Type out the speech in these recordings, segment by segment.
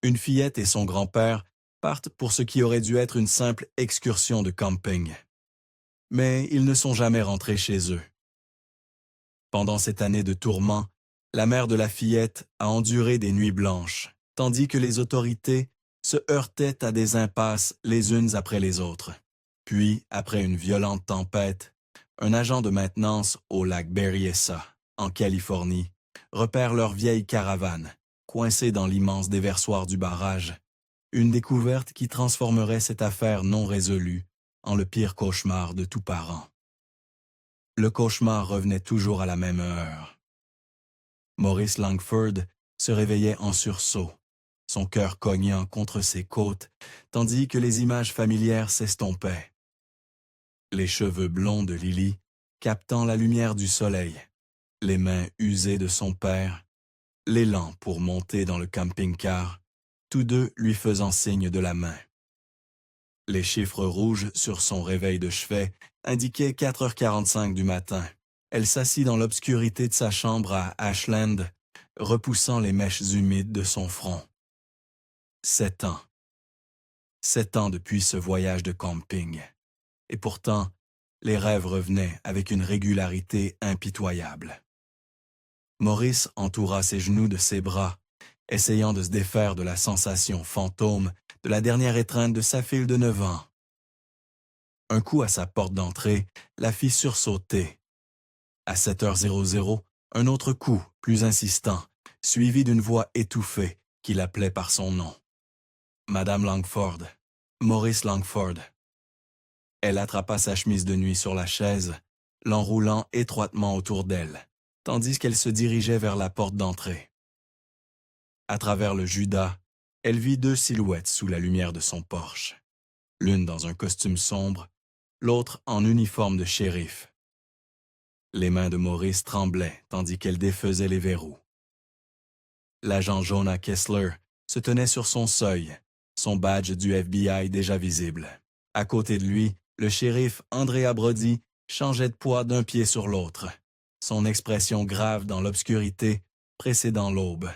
Une fillette et son grand-père partent pour ce qui aurait dû être une simple excursion de camping. Mais ils ne sont jamais rentrés chez eux. Pendant cette année de tourments, la mère de la fillette a enduré des nuits blanches, tandis que les autorités se heurtaient à des impasses les unes après les autres. Puis, après une violente tempête, un agent de maintenance au lac Berryessa, en Californie, repère leur vieille caravane, coincée dans l'immense déversoir du barrage, une découverte qui transformerait cette affaire non résolue en le pire cauchemar de tout parent. Le cauchemar revenait toujours à la même heure. Maurice Langford se réveillait en sursaut, son cœur cognant contre ses côtes, tandis que les images familières s'estompaient. Les cheveux blonds de Lily, captant la lumière du soleil, les mains usées de son père, l'élan pour monter dans le camping-car, tous deux lui faisant signe de la main. Les chiffres rouges sur son réveil de chevet indiquaient 4h45 du matin. Elle s'assit dans l'obscurité de sa chambre à Ashland, repoussant les mèches humides de son front. 7 ans. 7 ans depuis ce voyage de camping. Et pourtant, les rêves revenaient avec une régularité impitoyable. Maurice entoura ses genoux de ses bras, essayant de se défaire de la sensation fantôme de la dernière étreinte de sa fille de 9 ans. Un coup à sa porte d'entrée la fit sursauter. À 7h00, un autre coup, plus insistant, suivi d'une voix étouffée qui l'appelait par son nom. Madame Langford, Maurice Langford. Elle attrapa sa chemise de nuit sur la chaise, l'enroulant étroitement autour d'elle, tandis qu'elle se dirigeait vers la porte d'entrée. À travers le judas, elle vit deux silhouettes sous la lumière de son porche, l'une dans un costume sombre, l'autre en uniforme de shérif. Les mains de Maurice tremblaient tandis qu'elle défaisait les verrous. L'agent Jonah Kessler se tenait sur son seuil, son badge du FBI déjà visible. À côté de lui, le shérif Andrea Brody changeait de poids d'un pied sur l'autre, son expression grave dans l'obscurité précédant l'aube.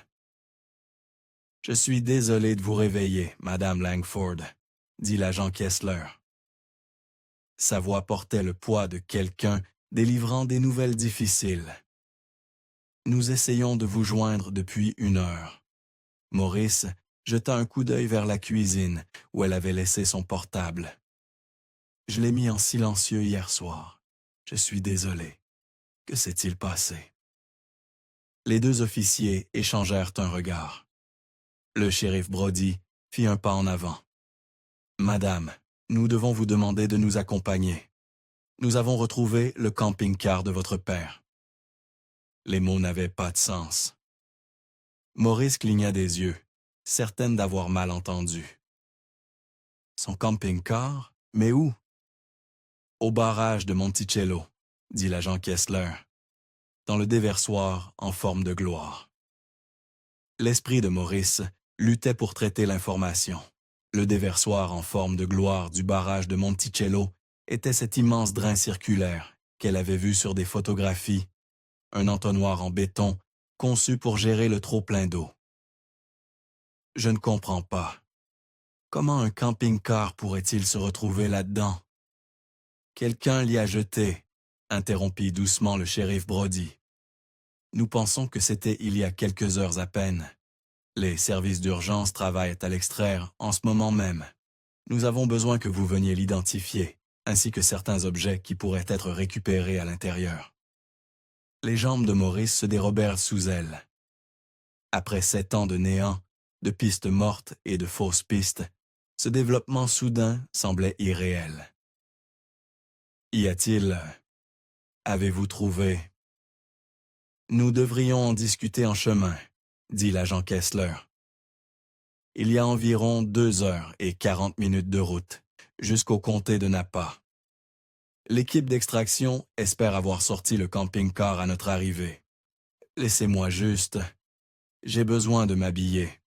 « Je suis désolé de vous réveiller, Madame Langford, » dit l'agent Kessler. Sa voix portait le poids de quelqu'un délivrant des nouvelles difficiles. « Nous essayons de vous joindre depuis 1 heure. » Maurice jeta un coup d'œil vers la cuisine où elle avait laissé son portable. « Je l'ai mis en silencieux hier soir. Je suis désolé. Que s'est-il passé? » Les deux officiers échangèrent un regard. Le shérif Brody fit un pas en avant. « Madame, nous devons vous demander de nous accompagner. Nous avons retrouvé le camping-car de votre père. » Les mots n'avaient pas de sens. Maurice cligna des yeux, certaine d'avoir mal entendu. « Son camping-car? Mais où? » « Au barrage de Monticello, » dit l'agent Kessler, dans le déversoir en forme de gloire. L'esprit de Maurice luttait pour traiter l'information. Le déversoir en forme de gloire du barrage de Monticello était cet immense drain circulaire qu'elle avait vu sur des photographies, un entonnoir en béton conçu pour gérer le trop-plein d'eau. « Je ne comprends pas. Comment un camping-car pourrait-il se retrouver là-dedans? » « Quelqu'un l'y a jeté, » interrompit doucement le shérif Brody. « Nous pensons que c'était il y a quelques heures à peine. Les services d'urgence travaillent à l'extraire en ce moment même. Nous avons besoin que vous veniez l'identifier, ainsi que certains objets qui pourraient être récupérés à l'intérieur. » Les jambes de Maurice se dérobèrent sous elle. Après 7 ans de néant, de pistes mortes et de fausses pistes, ce développement soudain semblait irréel. « Y a-t-il... Avez-vous trouvé... » « Nous devrions en discuter en chemin, » dit l'agent Kessler. « Il y a environ 2h40 de route, jusqu'au comté de Napa. L'équipe d'extraction espère avoir sorti le camping-car à notre arrivée. Laissez-moi juste... J'ai besoin de m'habiller. »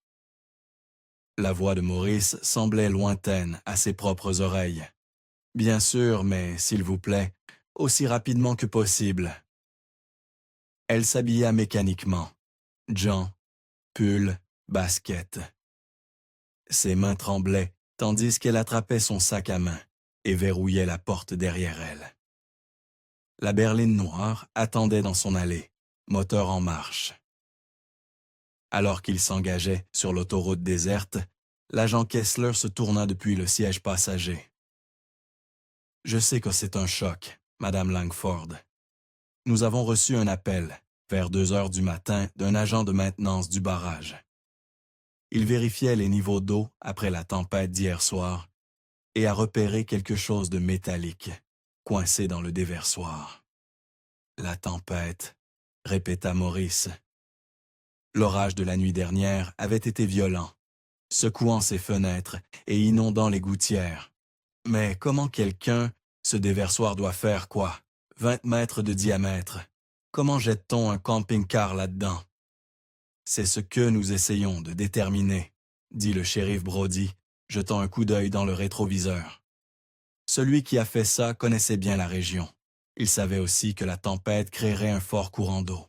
La voix de Maurice semblait lointaine à ses propres oreilles. « Bien sûr, mais s'il vous plaît, aussi rapidement que possible. » Elle s'habilla mécaniquement. Jean, pull, basket. Ses mains tremblaient, tandis qu'elle attrapait son sac à main et verrouillait la porte derrière elle. La berline noire attendait dans son allée, moteur en marche. Alors qu'il s'engageait sur l'autoroute déserte, l'agent Kessler se tourna depuis le siège passager. « Je sais que c'est un choc, Madame Langford. Nous avons reçu un appel, vers 2 heures du matin, d'un agent de maintenance du barrage. Il vérifiait les niveaux d'eau après la tempête d'hier soir et a repéré quelque chose de métallique, coincé dans le déversoir. »« La tempête, » répéta Maurice. L'orage de la nuit dernière avait été violent, secouant ses fenêtres et inondant les gouttières. Mais comment ce déversoir doit faire quoi? 20 mètres de diamètre. Comment jette-t-on un camping-car là-dedans? C'est ce que nous essayons de déterminer, dit le shérif Brody, jetant un coup d'œil dans le rétroviseur. Celui qui a fait ça connaissait bien la région. Il savait aussi que la tempête créerait un fort courant d'eau.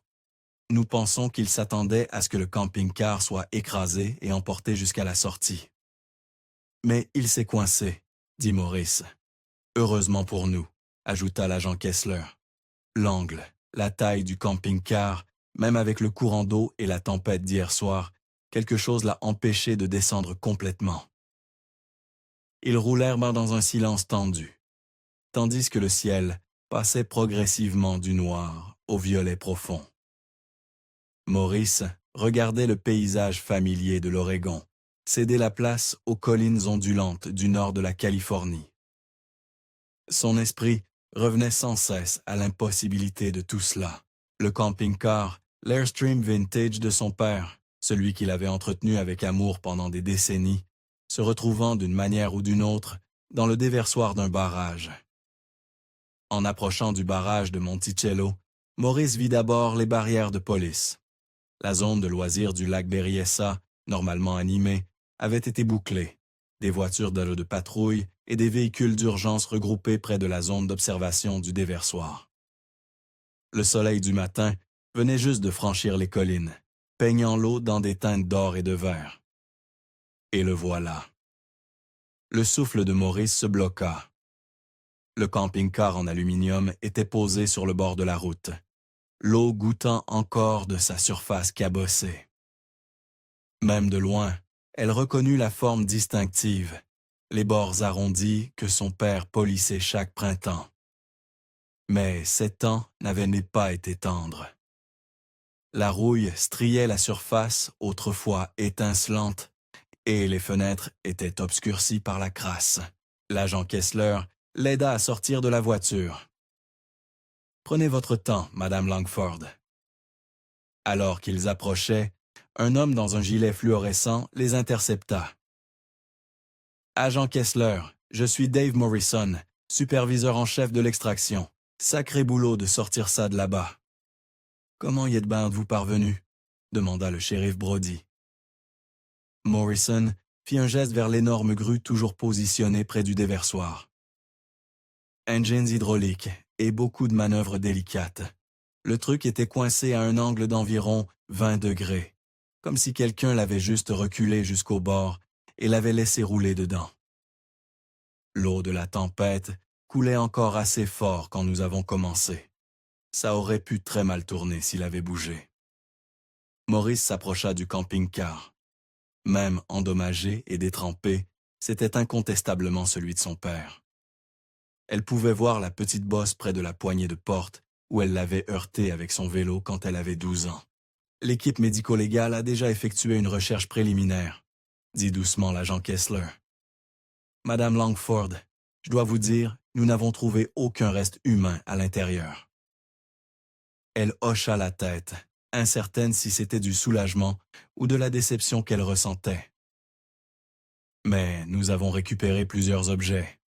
Nous pensons qu'il s'attendait à ce que le camping-car soit écrasé et emporté jusqu'à la sortie. Mais il s'est coincé, dit Maurice. Heureusement pour nous, ajouta l'agent Kessler. L'angle, la taille du camping-car, même avec le courant d'eau et la tempête d'hier soir, quelque chose l'a empêché de descendre complètement. Ils roulèrent dans un silence tendu, tandis que le ciel passait progressivement du noir au violet profond. Maurice regardait le paysage familier de l'Oregon, céder la place aux collines ondulantes du nord de la Californie. Son esprit revenait sans cesse à l'impossibilité de tout cela. Le camping-car, l'Airstream Vintage de son père, celui qu'il avait entretenu avec amour pendant des décennies, se retrouvant d'une manière ou d'une autre dans le déversoir d'un barrage. En approchant du barrage de Monticello, Maurice vit d'abord les barrières de police. La zone de loisirs du lac Berryessa, normalement animée, avait été bouclée. Des voitures de patrouille et des véhicules d'urgence regroupés près de la zone d'observation du déversoir. Le soleil du matin venait juste de franchir les collines, peignant l'eau dans des teintes d'or et de vert. Et le voilà. Le souffle de Maurice se bloqua. Le camping-car en aluminium était posé sur le bord de la route, l'eau goûtant encore de sa surface cabossée. Même de loin, elle reconnut la forme distinctive, les bords arrondis que son père polissait chaque printemps. Mais ces temps n'avaient pas été tendres. La rouille striait la surface autrefois étincelante et les fenêtres étaient obscurcies par la crasse. L'agent Kessler l'aida à sortir de la voiture. « Prenez votre temps, Madame Langford. » Alors qu'ils approchaient, un homme dans un gilet fluorescent les intercepta. « Agent Kessler, je suis Dave Morrison, superviseur en chef de l'extraction. Sacré boulot de sortir ça de là-bas. »« Comment y êtes-vous parvenu ?» demanda le shérif Brody. Morrison fit un geste vers l'énorme grue toujours positionnée près du déversoir. Engines hydrauliques et beaucoup de manœuvres délicates. Le truc était coincé à un angle d'environ 20 degrés, comme si quelqu'un l'avait juste reculé jusqu'au bord et l'avait laissé rouler dedans. L'eau de la tempête coulait encore assez fort quand nous avons commencé. Ça aurait pu très mal tourner s'il avait bougé. Maurice s'approcha du camping-car. Même endommagé et détrempé, c'était incontestablement celui de son père. Elle pouvait voir la petite bosse près de la poignée de porte où elle l'avait heurté avec son vélo quand elle avait 12 ans. L'équipe médico-légale a déjà effectué une recherche préliminaire, dit doucement l'agent Kessler. Madame Langford, je dois vous dire, nous n'avons trouvé aucun reste humain à l'intérieur. Elle hocha la tête, incertaine si c'était du soulagement ou de la déception qu'elle ressentait. Mais nous avons récupéré plusieurs objets.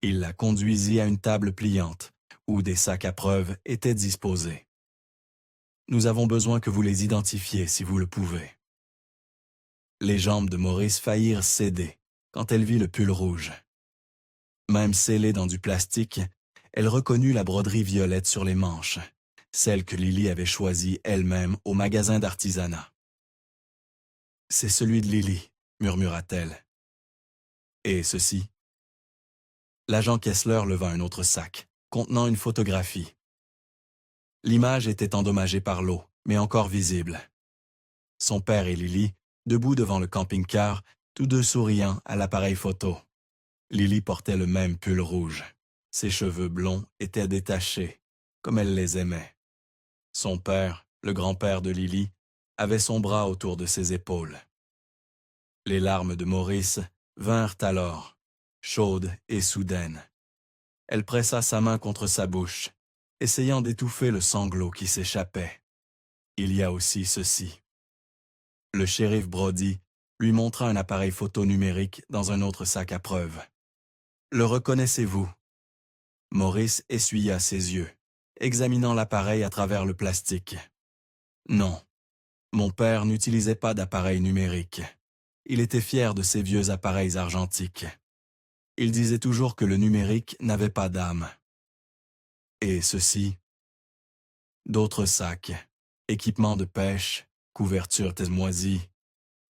Il la conduisit à une table pliante, où des sacs à preuves étaient disposés. Nous avons besoin que vous les identifiez si vous le pouvez. Les jambes de Maurice faillirent céder quand elle vit le pull rouge. Même scellé dans du plastique, elle reconnut la broderie violette sur les manches, celle que Lily avait choisie elle-même au magasin d'artisanat. « C'est celui de Lily, » murmura-t-elle. Et ceci? L'agent Kessler leva un autre sac, contenant une photographie. L'image était endommagée par l'eau, mais encore visible. Son père et Lily, debout devant le camping-car, tous deux souriant à l'appareil photo. Lily portait le même pull rouge. Ses cheveux blonds étaient détachés, comme elle les aimait. Son père, le grand-père de Lily, avait son bras autour de ses épaules. Les larmes de Maurice vinrent alors, chaudes et soudaines. Elle pressa sa main contre sa bouche, essayant d'étouffer le sanglot qui s'échappait. Il y a aussi ceci. Le shérif Brody lui montra un appareil photo numérique dans un autre sac à preuves. Le reconnaissez-vous? Maurice essuya ses yeux, examinant l'appareil à travers le plastique. Non, mon père n'utilisait pas d'appareil numérique. Il était fier de ses vieux appareils argentiques. Il disait toujours que le numérique n'avait pas d'âme. Et ceci? D'autres sacs, équipements de pêche, couvertures moisies.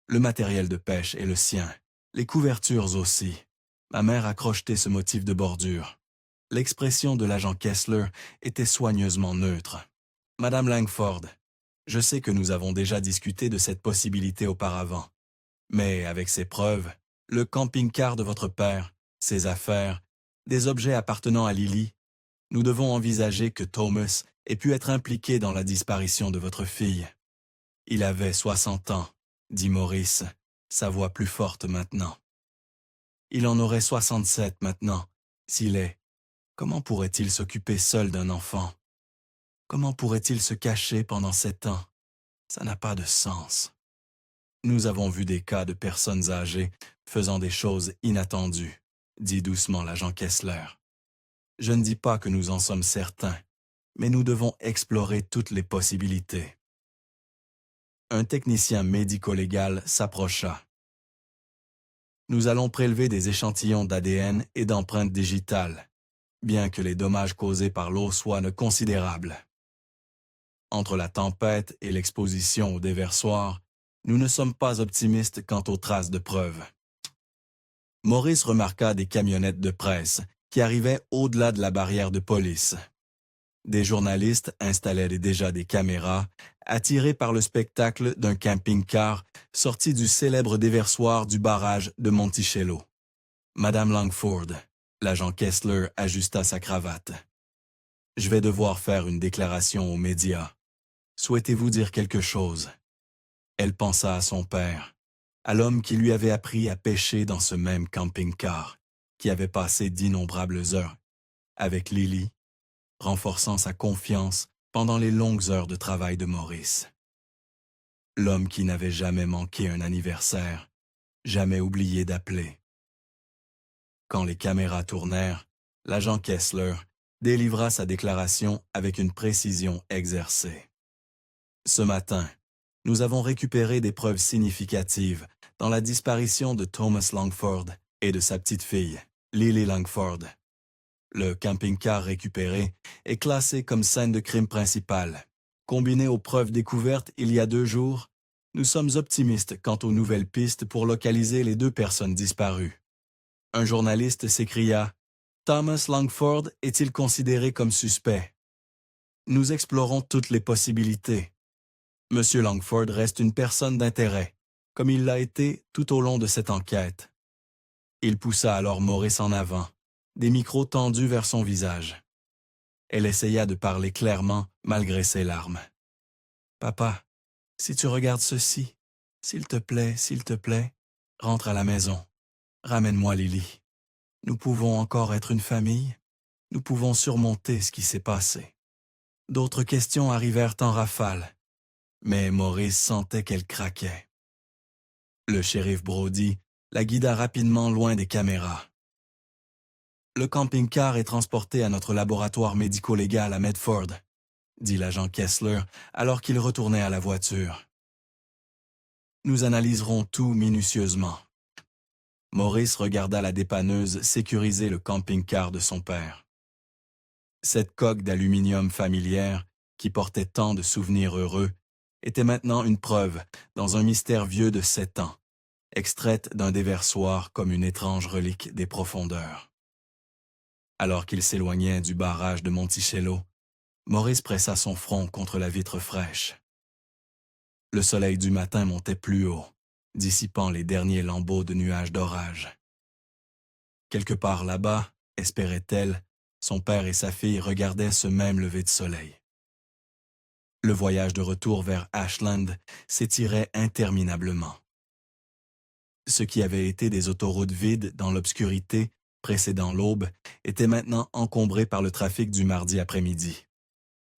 Le matériel de pêche est le sien, les couvertures aussi. Ma mère a crocheté ce motif de bordure. L'expression de l'agent Kessler était soigneusement neutre. Madame Langford, je sais que nous avons déjà discuté de cette possibilité auparavant. Mais avec ces preuves, le camping-car de votre père, ses affaires, des objets appartenant à Lily, nous devons envisager que Thomas ait pu être impliqué dans la disparition de votre fille. Il avait 60 ans, dit Maurice, sa voix plus forte maintenant. Il en aurait 67 maintenant, s'il est. Comment pourrait-il s'occuper seul d'un enfant? Comment pourrait-il se cacher pendant 7 ans? Ça n'a pas de sens. Nous avons vu des cas de personnes âgées faisant des choses inattendues, dit doucement l'agent Kessler. Je ne dis pas que nous en sommes certains, mais nous devons explorer toutes les possibilités. Un technicien médico-légal s'approcha. Nous allons prélever des échantillons d'ADN et d'empreintes digitales, bien que les dommages causés par l'eau soient considérables. Entre la tempête et l'exposition au déversoir, nous ne sommes pas optimistes quant aux traces de preuves. Maurice remarqua des camionnettes de presse qui arrivaient au-delà de la barrière de police. Des journalistes installaient déjà des caméras, attirés par le spectacle d'un camping-car sorti du célèbre déversoir du barrage de Monticello. Madame Langford, l'agent Kessler ajusta sa cravate. « Je vais devoir faire une déclaration aux médias. Souhaitez-vous dire quelque chose? » Elle pensa à son père, à l'homme qui lui avait appris à pêcher dans ce même camping-car, qui avait passé d'innombrables heures avec Lily, renforçant sa confiance pendant les longues heures de travail de Maurice. L'homme qui n'avait jamais manqué un anniversaire, jamais oublié d'appeler. Quand les caméras tournèrent, l'agent Kessler délivra sa déclaration avec une précision exercée. Ce matin, nous avons récupéré des preuves significatives dans la disparition de Thomas Langford et de sa petite-fille, Lily Langford. Le camping-car récupéré est classé comme scène de crime principale. Combiné aux preuves découvertes il y a 2 jours, nous sommes optimistes quant aux nouvelles pistes pour localiser les 2 personnes disparues. Un journaliste s'écria « Thomas Langford est-il considéré comme suspect? » Nous explorons toutes les possibilités. Monsieur Langford reste une personne d'intérêt, comme il l'a été tout au long de cette enquête. Il poussa alors Maurice en avant, des micros tendus vers son visage. Elle essaya de parler clairement malgré ses larmes. « Papa, si tu regardes ceci, s'il te plaît, rentre à la maison. Ramène-moi Lily. Nous pouvons encore être une famille. Nous pouvons surmonter ce qui s'est passé. » D'autres questions arrivèrent en rafale, mais Maurice sentait qu'elle craquait. Le shérif Brody la guida rapidement loin des caméras. « Le camping-car est transporté à notre laboratoire médico-légal à Medford, » dit l'agent Kessler alors qu'il retournait à la voiture. « Nous analyserons tout minutieusement. » Maurice regarda la dépanneuse sécuriser le camping-car de son père. Cette coque d'aluminium familière, qui portait tant de souvenirs heureux, était maintenant une preuve dans un mystère vieux de 7 ans, extraite d'un déversoir comme une étrange relique des profondeurs. Alors qu'il s'éloignait du barrage de Monticello, Maurice pressa son front contre la vitre fraîche. Le soleil du matin montait plus haut, dissipant les derniers lambeaux de nuages d'orage. Quelque part là-bas, espérait-elle, son père et sa fille regardaient ce même lever de soleil. Le voyage de retour vers Ashland s'étirait interminablement. Ce qui avait été des autoroutes vides dans l'obscurité précédant l'aube était maintenant encombré par le trafic du mardi après-midi.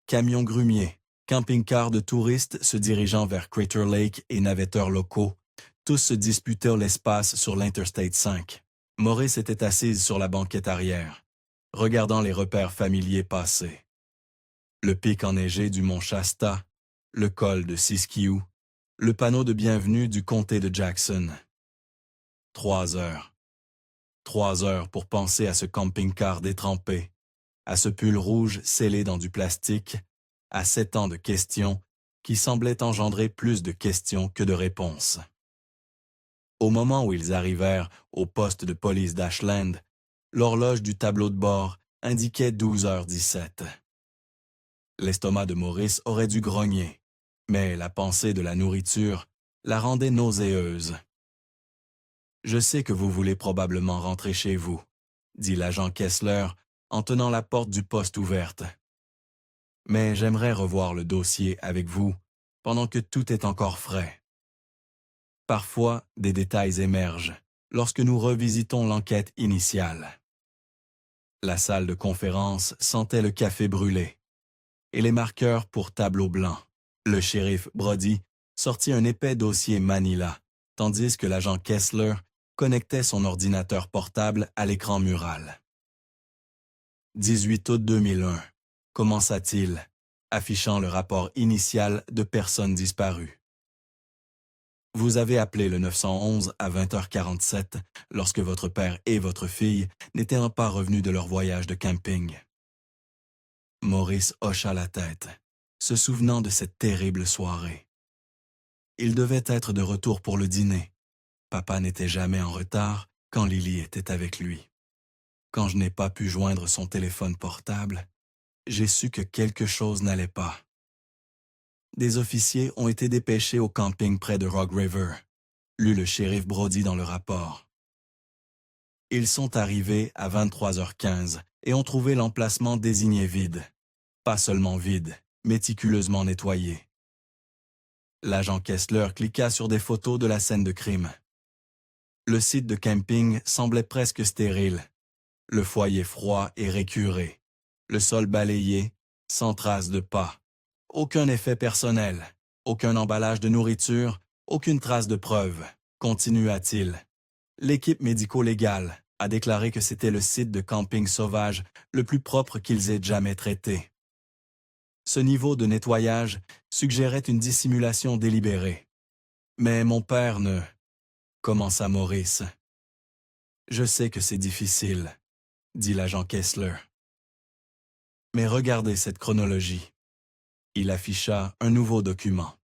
Camions grumiers, camping-cars de touristes se dirigeant vers Crater Lake et navetteurs locaux, tous se disputaient l'espace sur l'Interstate 5. Maurice était assise sur la banquette arrière, regardant les repères familiers passer. Le pic enneigé du mont Shasta, le col de Siskiyou, le panneau de bienvenue du comté de Jackson. 3 heures. 3 heures pour penser à ce camping-car détrempé, à ce pull rouge scellé dans du plastique, à 7 ans de questions qui semblaient engendrer plus de questions que de réponses. Au moment où ils arrivèrent au poste de police d'Ashland, l'horloge du tableau de bord indiquait 12h17. L'estomac de Maurice aurait dû grogner, mais la pensée de la nourriture la rendait nauséeuse. « Je sais que vous voulez probablement rentrer chez vous, » dit l'agent Kessler en tenant la porte du poste ouverte. « Mais j'aimerais revoir le dossier avec vous pendant que tout est encore frais. Parfois, des détails émergent lorsque nous revisitons l'enquête initiale. » La salle de conférence sentait le café brûlé et les marqueurs pour tableau blanc. Le shérif Brody sortit un épais dossier Manila, tandis que l'agent Kessler connectait son ordinateur portable à l'écran mural. 18 août 2001, commença-t-il, affichant le rapport initial de personnes disparues. Vous avez appelé le 911 à 20h47 lorsque votre père et votre fille n'étaient pas revenus de leur voyage de camping. Maurice hocha la tête, se souvenant de cette terrible soirée. Il devait être de retour pour le dîner. Papa n'était jamais en retard quand Lily était avec lui. Quand je n'ai pas pu joindre son téléphone portable, j'ai su que quelque chose n'allait pas. Des officiers ont été dépêchés au camping près de Rock River, lut le shérif Brody dans le rapport. Ils sont arrivés à 23h15 et ont trouvé l'emplacement désigné vide. Pas seulement vide, méticuleusement nettoyé. L'agent Kessler cliqua sur des photos de la scène de crime. Le site de camping semblait presque stérile. Le foyer froid et récuré. Le sol balayé, sans trace de pas. Aucun effet personnel, aucun emballage de nourriture, aucune trace de preuve, continua-t-il. L'équipe médico-légale a déclaré que c'était le site de camping sauvage le plus propre qu'ils aient jamais traité. Ce niveau de nettoyage suggérait une dissimulation délibérée. Mais mon père ne... commença Maurice. Je sais que c'est difficile, dit l'agent Kessler. Mais regardez cette chronologie. Il afficha un nouveau document.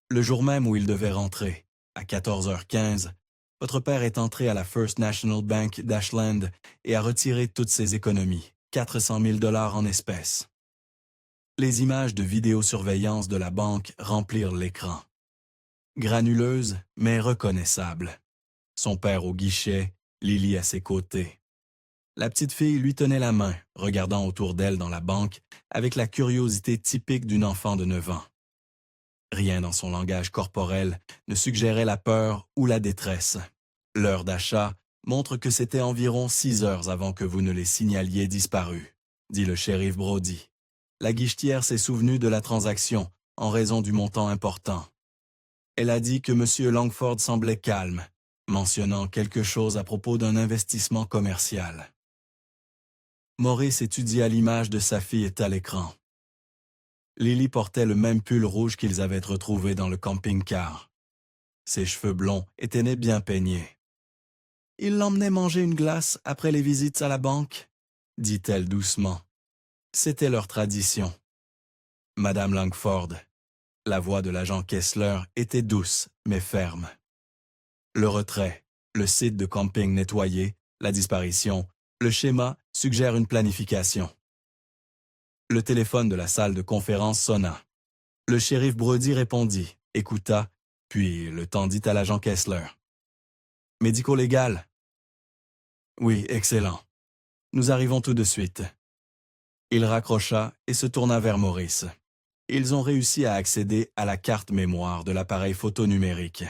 Le jour même où il devait rentrer, à 14h15, votre père est entré à la First National Bank d'Ashland et a retiré toutes ses économies, 400 000 $ en espèces. Les images de vidéosurveillance de la banque remplirent l'écran. Granuleuses, mais reconnaissables. Son père au guichet, Lily à ses côtés. La petite fille lui tenait la main, regardant autour d'elle dans la banque, avec la curiosité typique d'une enfant de 9 ans. Rien dans son langage corporel ne suggérait la peur ou la détresse. L'heure d'achat montre que c'était environ 6 heures avant que vous ne les signaliez disparus, dit le shérif Brody. La guichetière s'est souvenue de la transaction en raison du montant important. Elle a dit que M. Langford semblait calme, mentionnant quelque chose à propos d'un investissement commercial. Maurice étudia l'image de sa fille à l'écran. Lily portait le même pull rouge qu'ils avaient retrouvé dans le camping-car. Ses cheveux blonds étaient bien peignés. « Il l'emmenait manger une glace après les visites à la banque ?» dit-elle doucement. C'était leur tradition. Madame Langford. La voix de l'agent Kessler était douce, mais ferme. Le retrait, le site de camping nettoyé, la disparition, le schéma suggère une planification. Le téléphone de la salle de conférence sonna. Le shérif Brody répondit, écouta, puis le tendit à l'agent Kessler. « Médico-légal? »« Oui, excellent. Nous arrivons tout de suite. » Il raccrocha et se tourna vers Maurice. Ils ont réussi à accéder à la carte mémoire de l'appareil photo numérique.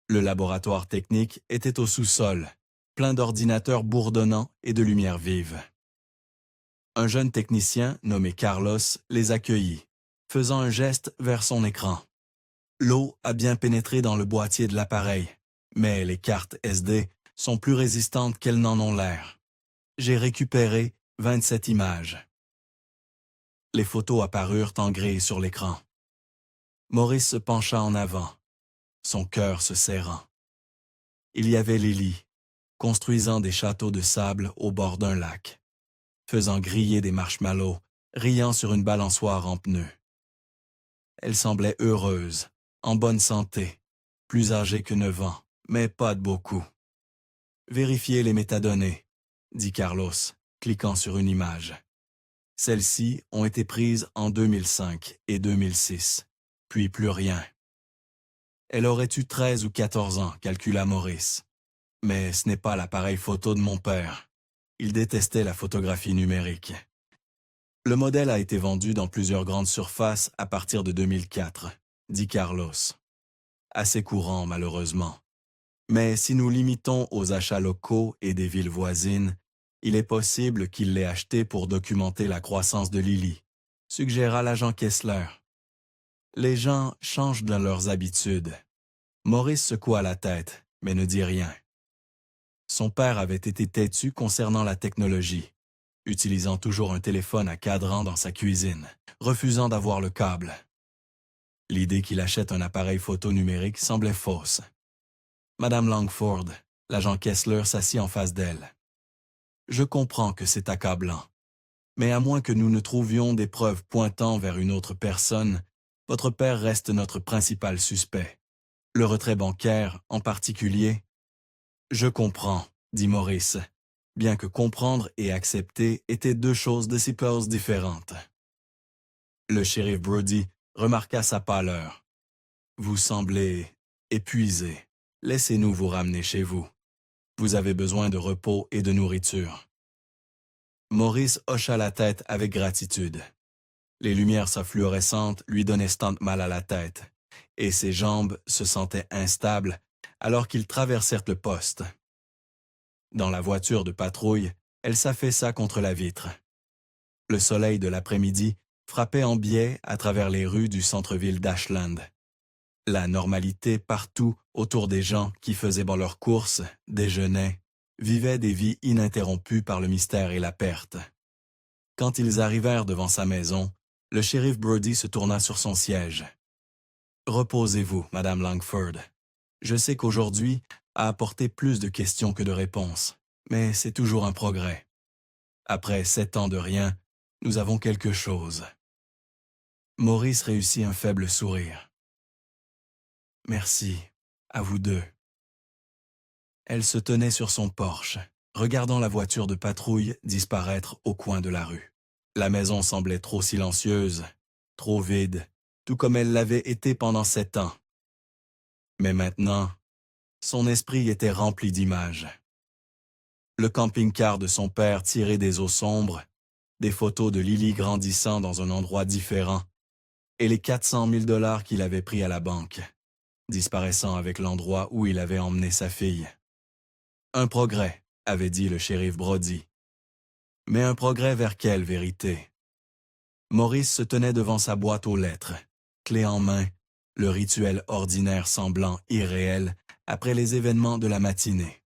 Le laboratoire technique était au sous-sol, plein d'ordinateurs bourdonnants et de lumière vive. Un jeune technicien nommé Carlos les accueillit, faisant un geste vers son écran. L'eau a bien pénétré dans le boîtier de l'appareil, mais les cartes SD sont plus résistantes qu'elles n'en ont l'air. J'ai récupéré 27 images. Les photos apparurent en gris sur l'écran. Maurice se pencha en avant, son cœur se serrant. Il y avait Lily, construisant des châteaux de sable au bord d'un lac, faisant griller des marshmallows, riant sur une balançoire en pneus. Elle semblait heureuse, en bonne santé, plus âgée que 9 ans, mais pas de beaucoup. « Vérifiez les métadonnées », dit Carlos, cliquant sur une image. Celles-ci ont été prises en 2005 et 2006, puis plus rien. Elle aurait eu 13 ou 14 ans, calcula Maurice. Mais ce n'est pas l'appareil photo de mon père. Il détestait la photographie numérique. Le modèle a été vendu dans plusieurs grandes surfaces à partir de 2004, dit Carlos. Assez courant, malheureusement. Mais si nous limitons aux achats locaux et des villes voisines, il est possible qu'il l'ait acheté pour documenter la croissance de Lily, suggéra l'agent Kessler. Les gens changent dans leurs habitudes. Maurice secoua la tête, mais ne dit rien. Son père avait été têtu concernant la technologie, utilisant toujours un téléphone à cadran dans sa cuisine, refusant d'avoir le câble. L'idée qu'il achète un appareil photo numérique semblait fausse. Madame Langford, l'agent Kessler s'assit en face d'elle. « Je comprends que c'est accablant, mais à moins que nous ne trouvions des preuves pointant vers une autre personne, votre père reste notre principal suspect. Le retrait bancaire, en particulier. »« Je comprends, » dit Maurice, bien que comprendre et accepter étaient deux choses de si peu différentes. Le shérif Brody remarqua sa pâleur. « Vous semblez épuisé. Laissez-nous vous ramener chez vous. Vous avez besoin de repos et de nourriture. » Maurice hocha la tête avec gratitude. Les lumières fluorescentes lui donnaient mal à la tête, et ses jambes se sentaient instables alors qu'ils traversèrent le poste. Dans la voiture de patrouille, elle s'affaissa contre la vitre. Le soleil de l'après-midi frappait en biais à travers les rues du centre-ville d'Ashland. La normalité partout autour des gens qui faisaient leurs courses, déjeunaient, vivaient des vies ininterrompues par le mystère et la perte. Quand ils arrivèrent devant sa maison, le shérif Brody se tourna sur son siège. « Reposez-vous, Madame Langford. Je sais qu'aujourd'hui a apporté plus de questions que de réponses, mais c'est toujours un progrès. Après 7 ans de rien, nous avons quelque chose. » Maurice réussit un faible sourire. « Merci, à vous deux. » Elle se tenait sur son porche, regardant la voiture de patrouille disparaître au coin de la rue. La maison semblait trop silencieuse, trop vide, tout comme elle l'avait été pendant 7 ans. Mais maintenant, son esprit était rempli d'images. Le camping-car de son père tiré des eaux sombres, des photos de Lily grandissant dans un endroit différent, et les 400 000 $ qu'il avait pris à la banque, disparaissant avec l'endroit où il avait emmené sa fille. Un progrès, avait dit le shérif Brody. Mais un progrès vers quelle vérité? Maurice se tenait devant sa boîte aux lettres, clé en main, le rituel ordinaire semblant irréel après les événements de la matinée.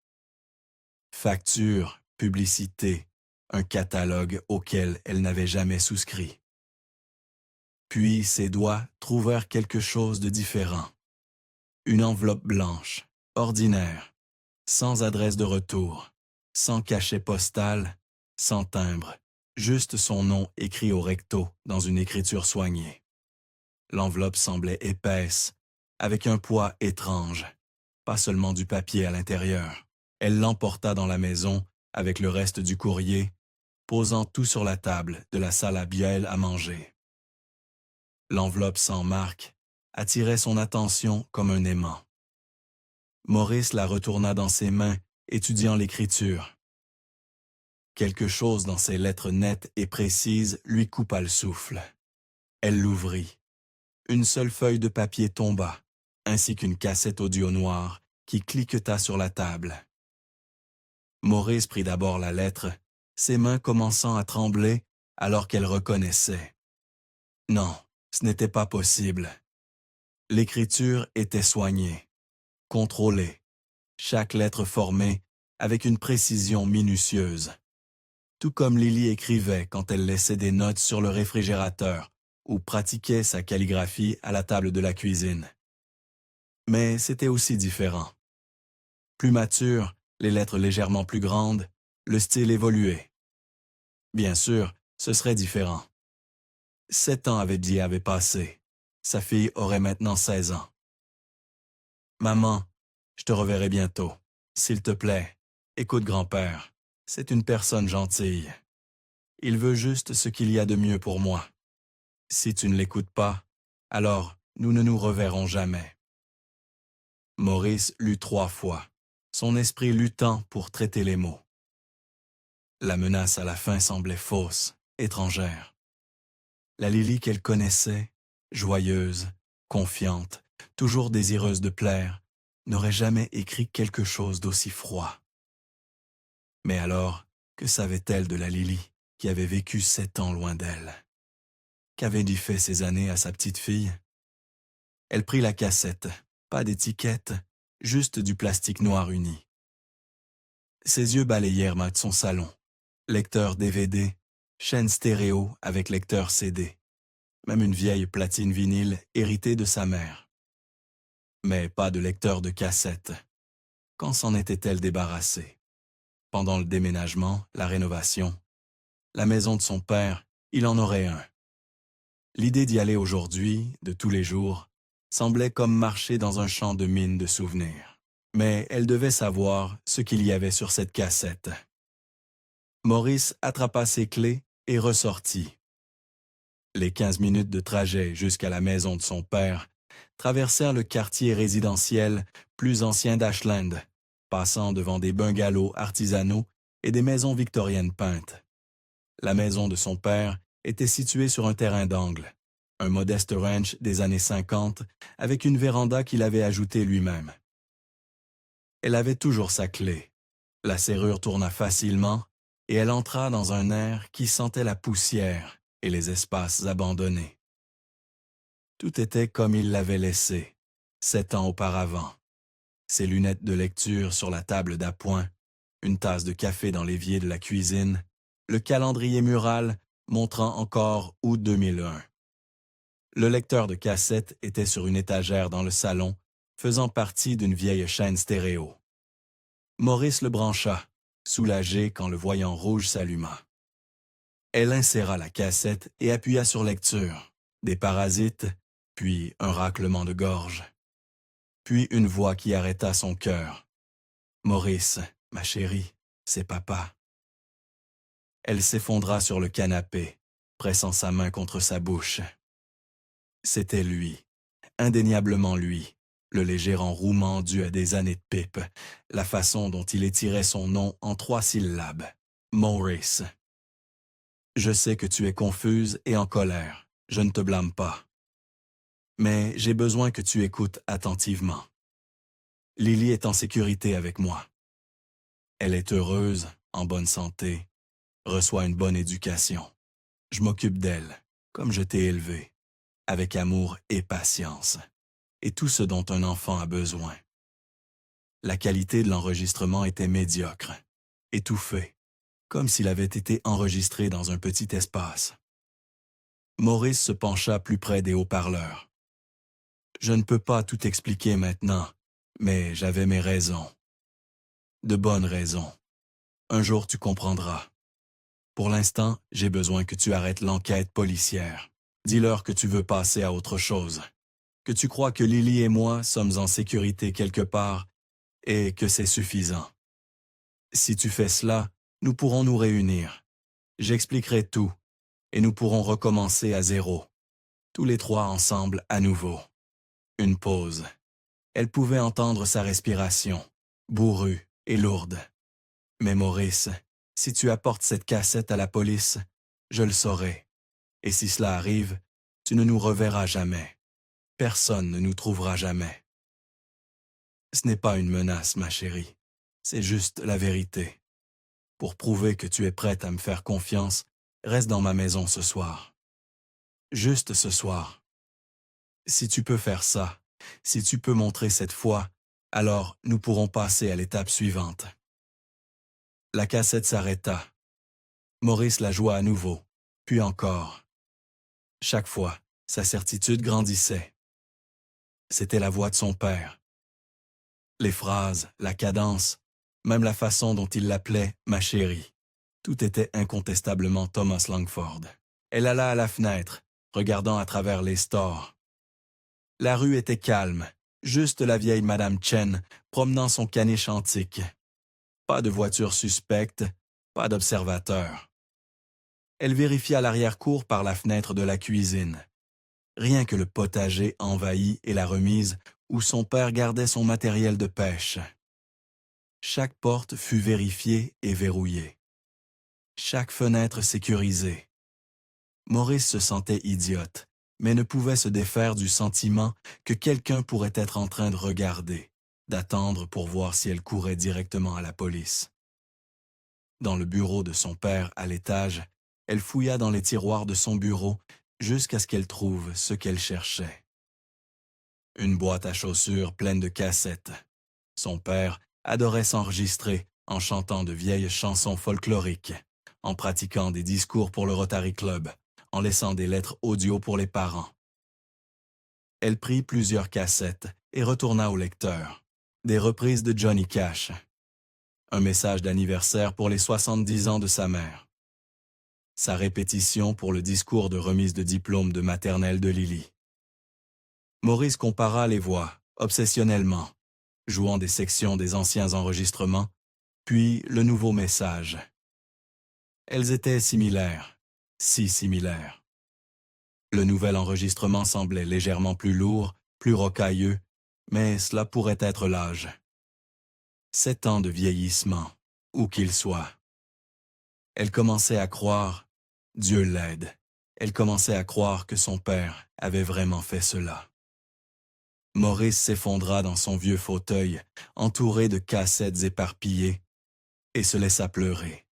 Facture, publicité, un catalogue auquel elle n'avait jamais souscrit. Puis ses doigts trouvèrent quelque chose de différent. Une enveloppe blanche, ordinaire, sans adresse de retour, sans cachet postal, sans timbre, juste son nom écrit au recto dans une écriture soignée. L'enveloppe semblait épaisse, avec un poids étrange, pas seulement du papier à l'intérieur. Elle l'emporta dans la maison avec le reste du courrier, posant tout sur la table de la salle à bielle à manger. L'enveloppe sans marque attirait son attention comme un aimant. Maurice la retourna dans ses mains, étudiant l'écriture. Quelque chose dans ces lettres nettes et précises lui coupa le souffle. Elle l'ouvrit. Une seule feuille de papier tomba, ainsi qu'une cassette audio noire qui cliqueta sur la table. Maurice prit d'abord la lettre, ses mains commençant à trembler alors qu'elle reconnaissait. Non, ce n'était pas possible. L'écriture était soignée, contrôlée, chaque lettre formée avec une précision minutieuse. Tout comme Lily écrivait quand elle laissait des notes sur le réfrigérateur ou pratiquait sa calligraphie à la table de la cuisine. Mais c'était aussi différent. Plus mature, les lettres légèrement plus grandes, le style évoluait. Bien sûr, ce serait différent. 7 ans avait passé. Sa fille aurait maintenant 16 ans. « Maman, je te reverrai bientôt. S'il te plaît, écoute grand-père. C'est une personne gentille. Il veut juste ce qu'il y a de mieux pour moi. Si tu ne l'écoutes pas, alors nous ne nous reverrons jamais. » Maurice lut 3 fois, son esprit luttant pour traiter les mots. La menace à la fin semblait fausse, étrangère. La Lily qu'elle connaissait, joyeuse, confiante, toujours désireuse de plaire, n'aurait jamais écrit quelque chose d'aussi froid. Mais alors, que savait-elle de la Lily qui avait vécu 7 ans loin d'elle? Qu'avait-il fait ces années à sa petite fille? Elle prit la cassette, pas d'étiquette, juste du plastique noir uni. Ses yeux balayèrent son salon. Lecteur DVD, chaîne stéréo avec lecteur CD, même une vieille platine vinyle héritée de sa mère. Mais pas de lecteur de cassette. Quand s'en était-elle débarrassée? Pendant le déménagement, la rénovation, la maison de son père, il en aurait un. L'idée d'y aller aujourd'hui, de tous les jours, semblait comme marcher dans un champ de mines de souvenirs. Mais elle devait savoir ce qu'il y avait sur cette cassette. Maurice attrapa ses clés et ressortit. Les 15 minutes de trajet jusqu'à la maison de son père traversèrent le quartier résidentiel plus ancien d'Ashland, passant devant des bungalows artisanaux et des maisons victoriennes peintes. La maison de son père était située sur un terrain d'angle, un modeste ranch des années 50 avec une véranda qu'il avait ajoutée lui-même. Elle avait toujours sa clé. La serrure tourna facilement et elle entra dans un air qui sentait la poussière et les espaces abandonnés. Tout était comme il l'avait laissé, 7 ans auparavant. Ses lunettes de lecture sur la table d'appoint, une tasse de café dans l'évier de la cuisine, le calendrier mural montrant encore août 2001. Le lecteur de cassette était sur une étagère dans le salon, faisant partie d'une vieille chaîne stéréo. Maurice le brancha, soulagé quand le voyant rouge s'alluma. Elle inséra la cassette et appuya sur lecture. Des parasites, puis un raclement de gorge. Puis une voix qui arrêta son cœur. « Maurice, ma chérie, c'est papa. » Elle s'effondra sur le canapé, pressant sa main contre sa bouche. C'était lui, indéniablement lui, le léger enrouement dû à des années de pipe, la façon dont il étirait son nom en 3 syllabes. Maurice. Je sais que tu es confuse et en colère, je ne te blâme pas. Mais j'ai besoin que tu écoutes attentivement. Lily est en sécurité avec moi. Elle est heureuse, en bonne santé, reçoit une bonne éducation. Je m'occupe d'elle, comme je t'ai élevé, avec amour et patience, et tout ce dont un enfant a besoin. La qualité de l'enregistrement était médiocre, étouffée, comme s'il avait été enregistré dans un petit espace. Maurice se pencha plus près des haut-parleurs. Je ne peux pas tout expliquer maintenant, mais j'avais mes raisons. De bonnes raisons. Un jour tu comprendras. Pour l'instant, j'ai besoin que tu arrêtes l'enquête policière. Dis-leur que tu veux passer à autre chose. Que tu crois que Lily et moi sommes en sécurité quelque part et que c'est suffisant. Si tu fais cela, nous pourrons nous réunir. J'expliquerai tout, et nous pourrons recommencer à zéro, tous les trois ensemble à nouveau. Une pause. Elle pouvait entendre sa respiration, bourrue et lourde. Mais Maurice, si tu apportes cette cassette à la police, je le saurai. Et si cela arrive, tu ne nous reverras jamais. Personne ne nous trouvera jamais. Ce n'est pas une menace, ma chérie. C'est juste la vérité. Pour prouver que tu es prête à me faire confiance, reste dans ma maison ce soir. Juste ce soir. Si tu peux faire ça, si tu peux montrer cette foi, alors nous pourrons passer à l'étape suivante. La cassette s'arrêta. Maurice la joua à nouveau, puis encore. Chaque fois, sa certitude grandissait. C'était la voix de son père. Les phrases, la cadence, même la façon dont il l'appelait « ma chérie ». Tout était incontestablement Thomas Langford. Elle alla à la fenêtre, regardant à travers les stores. La rue était calme, juste la vieille Madame Chen promenant son caniche antique. Pas de voiture suspecte, pas d'observateur. Elle vérifia l'arrière-cour par la fenêtre de la cuisine. Rien que le potager envahi et la remise où son père gardait son matériel de pêche. Chaque porte fut vérifiée et verrouillée. Chaque fenêtre sécurisée. Maurice se sentait idiote, mais ne pouvait se défaire du sentiment que quelqu'un pourrait être en train de regarder, d'attendre pour voir si elle courait directement à la police. Dans le bureau de son père à l'étage, elle fouilla dans les tiroirs de son bureau jusqu'à ce qu'elle trouve ce qu'elle cherchait. Une boîte à chaussures pleine de cassettes. Son père adorait s'enregistrer en chantant de vieilles chansons folkloriques, en pratiquant des discours pour le Rotary Club, en laissant des lettres audio pour les parents. Elle prit plusieurs cassettes et retourna au lecteur. Des reprises de Johnny Cash. Un message d'anniversaire pour les 70 ans de sa mère. Sa répétition pour le discours de remise de diplôme de maternelle de Lily. Maurice compara les voix, obsessionnellement, jouant des sections des anciens enregistrements, puis le nouveau message. Elles étaient similaires, si similaires. Le nouvel enregistrement semblait légèrement plus lourd, plus rocailleux, mais cela pourrait être l'âge. 7 ans de vieillissement, où qu'il soit. Elle commençait à croire, Dieu l'aide, elle commençait à croire que son père avait vraiment fait cela. Maurice s'effondra dans son vieux fauteuil, entouré de cassettes éparpillées, et se laissa pleurer.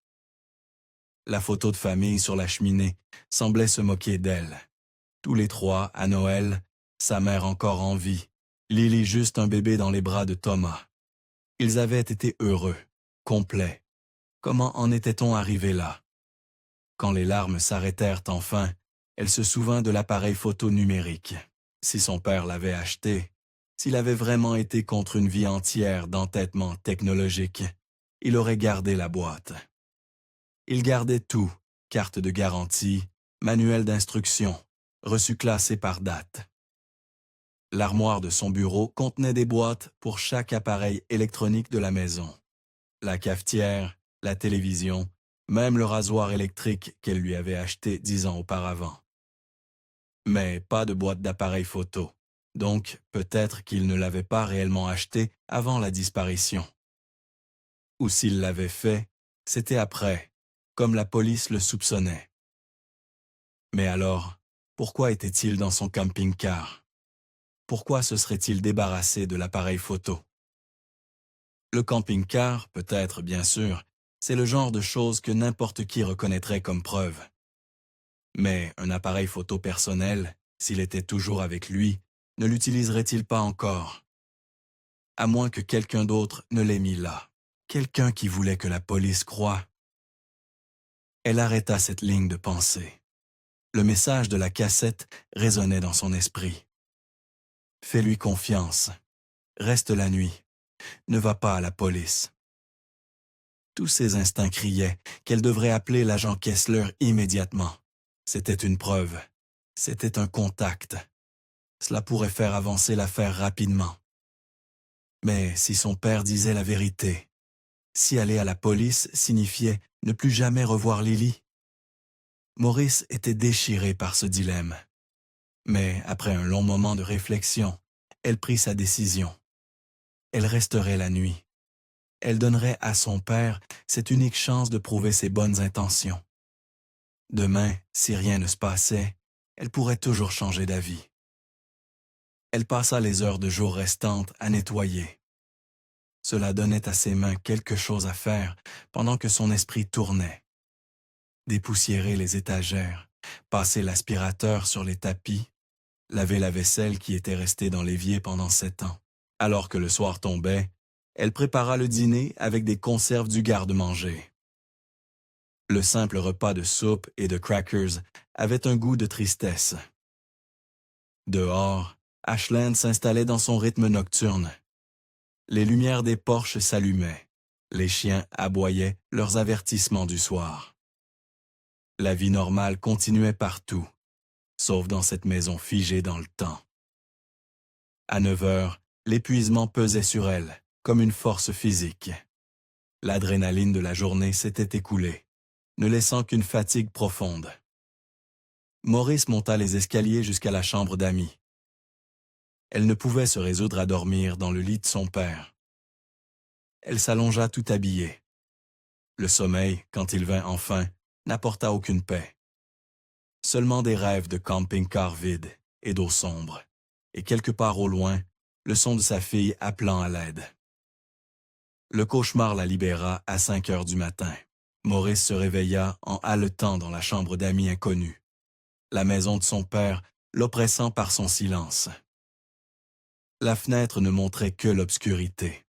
La photo de famille sur la cheminée semblait se moquer d'elle. Tous les trois, à Noël, sa mère encore en vie, Lily juste un bébé dans les bras de Thomas. Ils avaient été heureux, complets. Comment en était-on arrivé là? Quand les larmes s'arrêtèrent enfin, elle se souvint de l'appareil photo numérique. Si son père l'avait acheté, s'il avait vraiment été contre une vie entière d'entêtement technologique, il aurait gardé la boîte. Il gardait tout, carte de garantie, manuel d'instruction, reçu classé par date. L'armoire de son bureau contenait des boîtes pour chaque appareil électronique de la maison. La cafetière, la télévision, même le rasoir électrique qu'elle lui avait acheté 10 ans auparavant. Mais pas de boîte d'appareil photo, donc peut-être qu'il ne l'avait pas réellement acheté avant la disparition. Ou s'il l'avait fait, c'était après, comme la police le soupçonnait. Mais alors, pourquoi était-il dans son camping-car? Pourquoi se serait-il débarrassé de l'appareil photo? Le camping-car, peut-être, bien sûr, c'est le genre de choses que n'importe qui reconnaîtrait comme preuve. Mais un appareil photo personnel, s'il était toujours avec lui, ne l'utiliserait-il pas encore? À moins que quelqu'un d'autre ne l'ait mis là. Quelqu'un qui voulait que la police croie. Elle arrêta cette ligne de pensée. Le message de la cassette résonnait dans son esprit. Fais-lui confiance. Reste la nuit. Ne va pas à la police. Tous ses instincts criaient qu'elle devrait appeler l'agent Kessler immédiatement. C'était une preuve. C'était un contact. Cela pourrait faire avancer l'affaire rapidement. Mais si son père disait la vérité, si aller à la police signifiait ne plus jamais revoir Lily, Maurice était déchiré par ce dilemme. Mais après un long moment de réflexion, elle prit sa décision. Elle resterait la nuit. Elle donnerait à son père cette unique chance de prouver ses bonnes intentions. Demain, si rien ne se passait, elle pourrait toujours changer d'avis. Elle passa les heures de jour restantes à nettoyer. Cela donnait à ses mains quelque chose à faire pendant que son esprit tournait. Dépoussiérer les étagères, passer l'aspirateur sur les tapis, laver la vaisselle qui était restée dans l'évier pendant 7 ans. Alors que le soir tombait, elle prépara le dîner avec des conserves du garde-manger. Le simple repas de soupe et de crackers avait un goût de tristesse. Dehors, Ashland s'installait dans son rythme nocturne. Les lumières des porches s'allumaient. Les chiens aboyaient leurs avertissements du soir. La vie normale continuait partout, sauf dans cette maison figée dans le temps. À 9 heures, l'épuisement pesait sur elle, comme une force physique. L'adrénaline de la journée s'était écoulée, ne laissant qu'une fatigue profonde. Maurice monta les escaliers jusqu'à la chambre d'amis. Elle ne pouvait se résoudre à dormir dans le lit de son père. Elle s'allongea tout habillée. Le sommeil, quand il vint enfin, n'apporta aucune paix. Seulement des rêves de camping-car vide et d'eau sombre, et quelque part au loin, le son de sa fille appelant à l'aide. Le cauchemar la libéra à 5 heures du matin. Maurice se réveilla en haletant dans la chambre d'amis inconnus. La maison de son père l'oppressant par son silence. La fenêtre ne montrait que l'obscurité.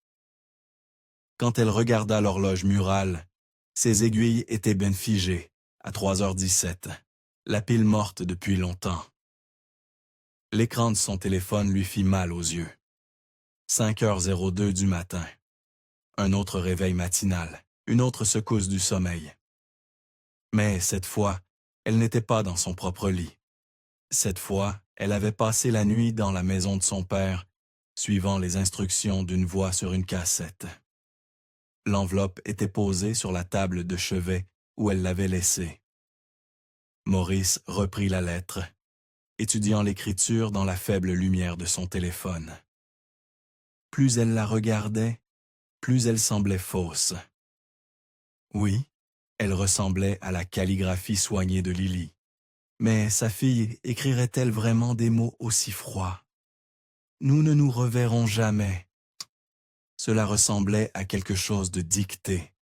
Quand elle regarda l'horloge murale, ses aiguilles étaient bien figées, à 3h17, la pile morte depuis longtemps. L'écran de son téléphone lui fit mal aux yeux. 5h02 du matin. Un autre réveil matinal, une autre secousse du sommeil. Mais cette fois, elle n'était pas dans son propre lit. Cette fois, elle avait passé la nuit dans la maison de son père, suivant les instructions d'une voix sur une cassette. L'enveloppe était posée sur la table de chevet où elle l'avait laissée. Maurice reprit la lettre, étudiant l'écriture dans la faible lumière de son téléphone. Plus elle la regardait, plus elle semblait fausse. Oui, elle ressemblait à la calligraphie soignée de Lily. Mais sa fille écrirait-elle vraiment des mots aussi froids? Nous ne nous reverrons jamais. Cela ressemblait à quelque chose de dicté,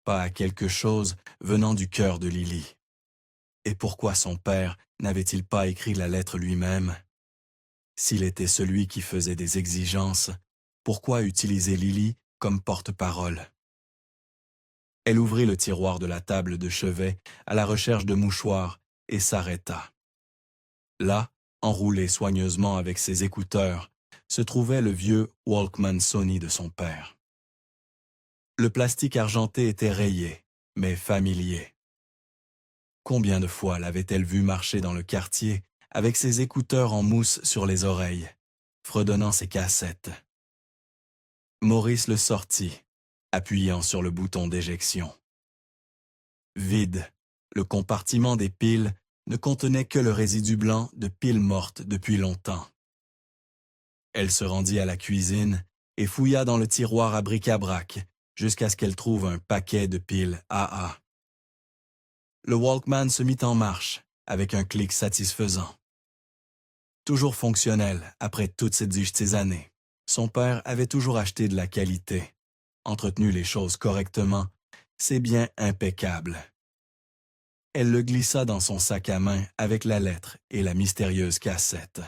pas à quelque chose venant du cœur de Lily. Et pourquoi son père n'avait-il pas écrit la lettre lui-même? S'il était celui qui faisait des exigences, pourquoi utiliser Lily comme porte-parole? Elle ouvrit le tiroir de la table de chevet à la recherche de mouchoirs et s'arrêta. Là, enroulé soigneusement avec ses écouteurs, se trouvait le vieux Walkman Sony de son père. Le plastique argenté était rayé, mais familier. Combien de fois l'avait-elle vu marcher dans le quartier avec ses écouteurs en mousse sur les oreilles, fredonnant ses cassettes? Maurice le sortit, appuyant sur le bouton d'éjection. Vide, le compartiment des piles ne contenait que le résidu blanc de piles mortes depuis longtemps. Elle se rendit à la cuisine et fouilla dans le tiroir à bric-à-brac jusqu'à ce qu'elle trouve un paquet de piles AA. Le Walkman se mit en marche avec un clic satisfaisant. Toujours fonctionnel après toutes ces années, son père avait toujours acheté de la qualité, entretenu les choses correctement, ses biens impeccables. Elle le glissa dans son sac à main avec la lettre et la mystérieuse cassette.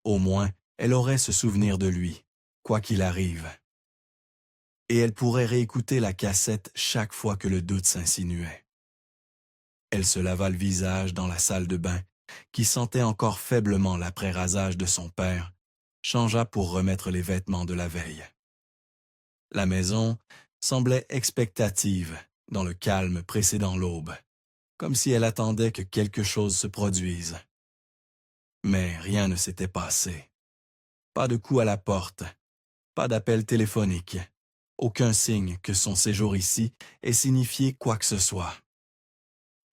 Au moins, elle aurait ce souvenir de lui, quoi qu'il arrive. Et elle pourrait réécouter la cassette chaque fois que le doute s'insinuait. Elle se lava le visage dans la salle de bain, qui sentait encore faiblement l'après-rasage de son père, changea pour remettre les vêtements de la veille. La maison semblait expectative dans le calme précédant l'aube, comme si elle attendait que quelque chose se produise. Mais rien ne s'était passé. Pas de coup à la porte, Pas d'appel téléphonique. Aucun signe que son séjour ici ait signifié quoi que ce soit.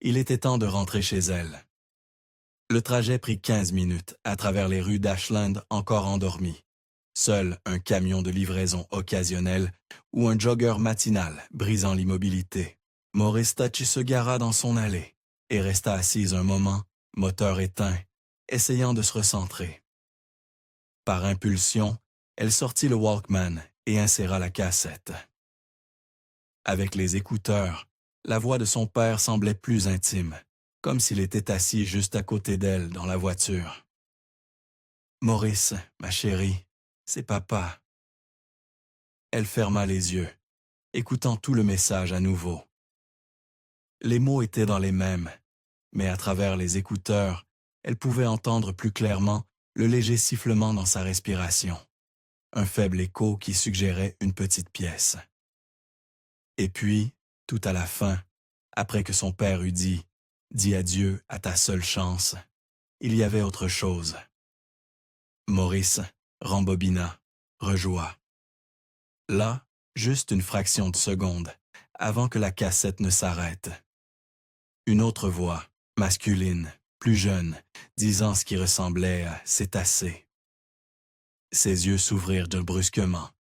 Il était temps de rentrer chez elle. Le trajet prit 15 minutes à travers les rues d'Ashland encore endormies. Seul un camion de livraison occasionnel ou un jogger matinal brisant l'immobilité. Maurice Tachi se gara dans son allée et resta assise un moment, moteur éteint, essayant de se recentrer. Par impulsion, elle sortit le Walkman et inséra la cassette. Avec les écouteurs, la voix de son père semblait plus intime, comme s'il était assis juste à côté d'elle dans la voiture. « Maurice, ma chérie, c'est papa. » Elle ferma les yeux, écoutant tout le message à nouveau. Les mots étaient dans les mêmes, mais à travers les écouteurs, elle pouvait entendre plus clairement le léger sifflement dans sa respiration, un faible écho qui suggérait une petite pièce. Et puis, tout à la fin, après que son père eut dit « Dis adieu à ta seule chance », il y avait autre chose. Maurice rembobina, rejoua. Là, juste une fraction de seconde, avant que la cassette ne s'arrête. Une autre voix, masculine, plus jeune, disant ce qui ressemblait à « c'est assez ». Ses yeux s'ouvrirent brusquement.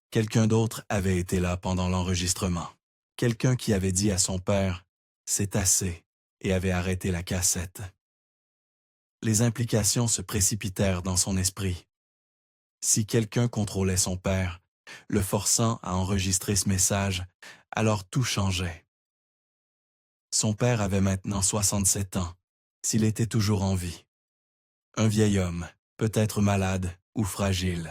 Quelqu'un d'autre avait été là pendant l'enregistrement. Quelqu'un qui avait dit à son père « c'est assez » et avait arrêté la cassette. Les implications se précipitèrent dans son esprit. Si quelqu'un contrôlait son père, le forçant à enregistrer ce message, alors tout changeait. Son père avait maintenant 67 ans, s'il était toujours en vie. Un vieil homme, peut-être malade ou fragile.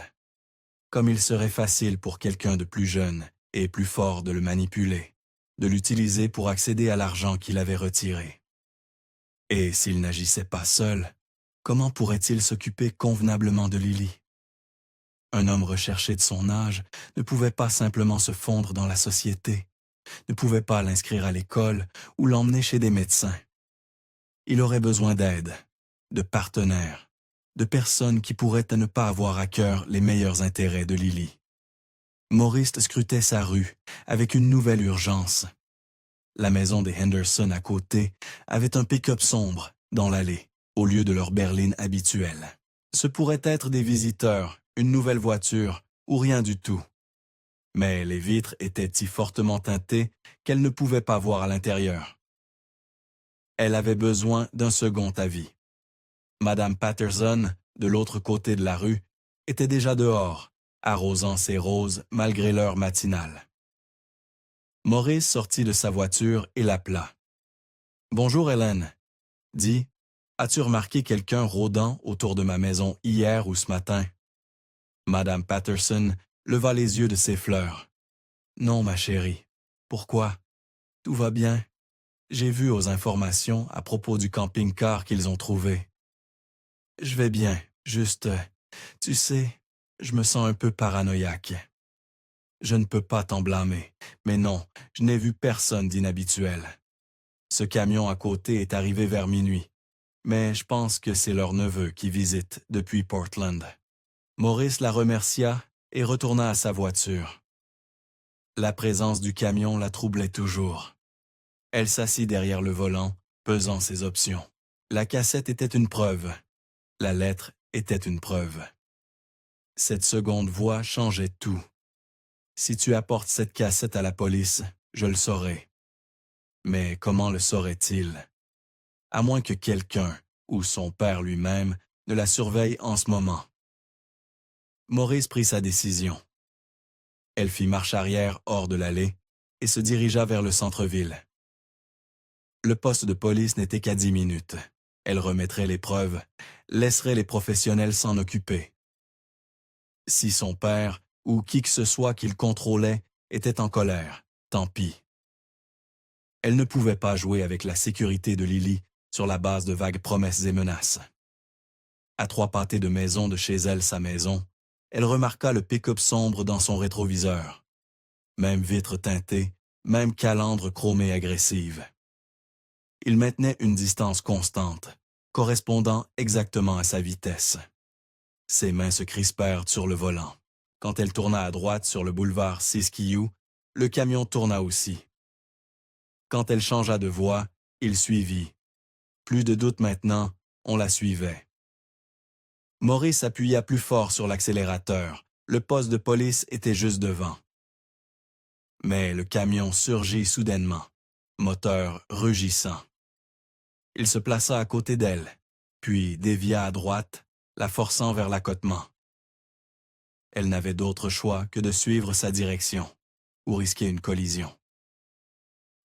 Comme il serait facile pour quelqu'un de plus jeune et plus fort de le manipuler, de l'utiliser pour accéder à l'argent qu'il avait retiré. Et s'il n'agissait pas seul, comment pourrait-il s'occuper convenablement de Lily? Un homme recherché de son âge ne pouvait pas simplement se fondre dans la société, ne pouvait pas l'inscrire à l'école ou l'emmener chez des médecins. Il aurait besoin d'aide, de partenaires, de personnes qui pourraient ne pas avoir à cœur les meilleurs intérêts de Lily. Maurice scrutait sa rue avec une nouvelle urgence. La maison des Henderson à côté avait un pick-up sombre dans l'allée, au lieu de leur berline habituelle. Ce pourrait être des visiteurs, une nouvelle voiture ou rien du tout. Mais les vitres étaient si fortement teintées qu'elle ne pouvait pas voir à l'intérieur. Elle avait besoin d'un second avis. Madame Patterson, de l'autre côté de la rue, était déjà dehors, arrosant ses roses malgré l'heure matinale. Maurice sortit de sa voiture et l'appela. « Bonjour Hélène. » dit « As-tu remarqué quelqu'un rôdant autour de ma maison hier ou ce matin? » Madame Patterson leva les yeux de ses fleurs. « Non, ma chérie. Pourquoi? Tout va bien. J'ai vu aux informations à propos du camping-car qu'ils ont trouvé. Je vais bien, juste, tu sais, je me sens un peu paranoïaque. Je ne peux pas t'en blâmer, mais non, je n'ai vu personne d'inhabituel. Ce camion à côté est arrivé vers minuit, mais je pense que c'est leur neveu qui visite depuis Portland. » Maurice la remercia et retourna à sa voiture. La présence du camion la troublait toujours. Elle s'assit derrière le volant, pesant ses options. La cassette était une preuve. La lettre était une preuve. Cette seconde voix changeait tout. Si tu apportes cette cassette à la police, je le saurai. Mais comment le saurait-il? À moins que quelqu'un, ou son père lui-même, ne la surveille en ce moment. Maurice prit sa décision. Elle fit marche arrière hors de l'allée et se dirigea vers le centre-ville. Le poste de police n'était qu'à 10 minutes. Elle remettrait les preuves, laisserait les professionnels s'en occuper. Si son père, ou qui que ce soit qu'il contrôlait, était en colère, tant pis. Elle ne pouvait pas jouer avec la sécurité de Lily sur la base de vagues promesses et menaces. À 3 pâtés de maison de chez elle sa maison, elle remarqua le pick-up sombre dans son rétroviseur. Même vitre teintée, même calandre chromée agressive. Il maintenait une distance constante, correspondant exactement à sa vitesse. Ses mains se crispèrent sur le volant. Quand elle tourna à droite sur le boulevard Siskiyou, le camion tourna aussi. Quand elle changea de voie, il suivit. Plus de doute maintenant, on la suivait. Maurice appuya plus fort sur l'accélérateur. Le poste de police était juste devant. Mais le camion surgit soudainement, moteur rugissant. Il se plaça à côté d'elle, puis dévia à droite, la forçant vers l'accotement. Elle n'avait d'autre choix que de suivre sa direction, ou risquer une collision.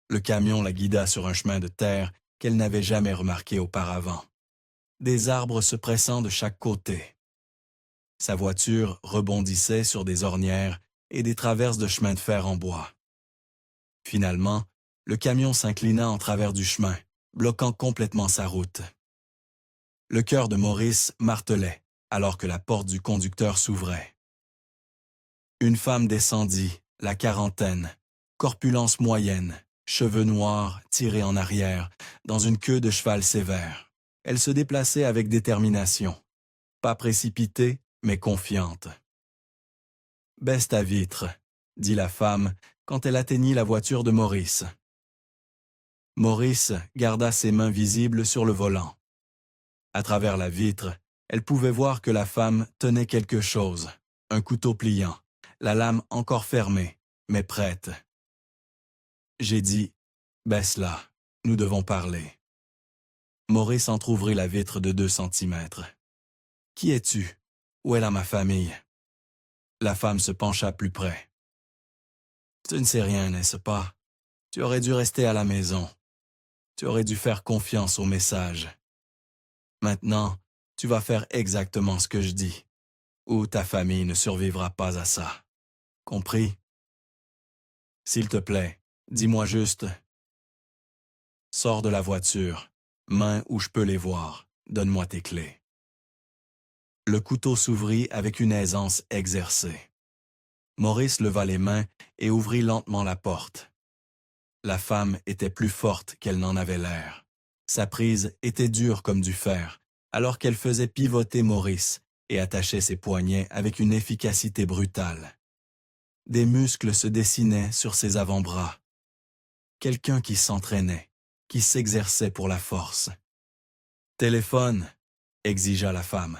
Le camion la guida sur un chemin de terre qu'elle n'avait jamais remarqué auparavant. Des arbres se pressant de chaque côté. Sa voiture rebondissait sur des ornières et des traverses de chemins de fer en bois. Finalement, le camion s'inclina en travers du chemin, bloquant complètement sa route. Le cœur de Maurice martelait alors que la porte du conducteur s'ouvrait. Une femme descendit, la quarantaine, corpulence moyenne, cheveux noirs tirés en arrière, dans une queue de cheval sévère. Elle se déplaçait avec détermination, pas précipitée, mais confiante. « Baisse ta vitre », dit la femme quand elle atteignit la voiture de Maurice. Maurice garda ses mains visibles sur le volant. À travers la vitre, elle pouvait voir que la femme tenait quelque chose, un couteau pliant, la lame encore fermée, mais prête. J'ai dit « Baisse-la, nous devons parler ». Maurice entr'ouvrit la vitre de 2 centimètres. « Qui es-tu? Où est là ma famille? » La femme se pencha plus près. « Tu ne sais rien, n'est-ce pas? Tu aurais dû rester à la maison. Tu aurais dû faire confiance au message. Maintenant, tu vas faire exactement ce que je dis, ou ta famille ne survivra pas à ça. Compris? S'il te plaît, dis-moi juste. Sors de la voiture, mains où je peux les voir, donne-moi tes clés. » Le couteau s'ouvrit avec une aisance exercée. Maurice leva les mains et ouvrit lentement la porte. La femme était plus forte qu'elle n'en avait l'air. Sa prise était dure comme du fer, alors qu'elle faisait pivoter Maurice et attachait ses poignets avec une efficacité brutale. Des muscles se dessinaient sur ses avant-bras. Quelqu'un qui s'entraînait, qui s'exerçait pour la force. « Téléphone !» exigea la femme.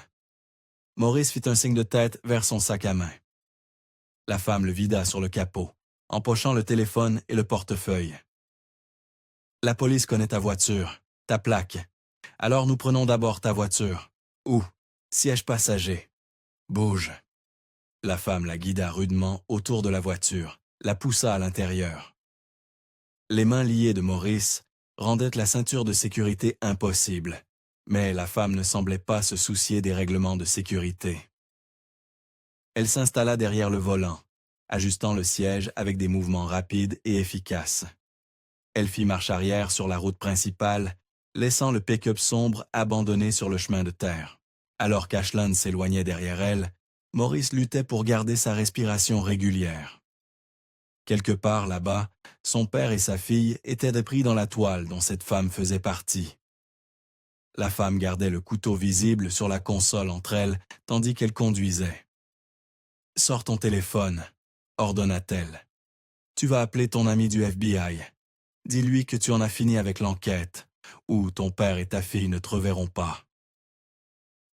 Maurice fit un signe de tête vers son sac à main. La femme le vida sur le capot, empochant le téléphone et le portefeuille. « La police connaît ta voiture, ta plaque. Alors nous prenons d'abord ta voiture. Où? Siège passager. Bouge. » La femme la guida rudement autour de la voiture, la poussa à l'intérieur. Les mains liées de Maurice rendaient la ceinture de sécurité impossible, mais la femme ne semblait pas se soucier des règlements de sécurité. Elle s'installa derrière le volant, ajustant le siège avec des mouvements rapides et efficaces. Elle fit marche arrière sur la route principale, laissant le pick-up sombre abandonné sur le chemin de terre. Alors qu'Ashland s'éloignait derrière elle, Maurice luttait pour garder sa respiration régulière. Quelque part là-bas, son père et sa fille étaient pris dans la toile dont cette femme faisait partie. La femme gardait le couteau visible sur la console entre elles, tandis qu'elle conduisait. « Sors ton téléphone », ordonna-t-elle. « Tu vas appeler ton ami du FBI. Dis-lui que tu en as fini avec l'enquête, ou ton père et ta fille ne te reverront pas. »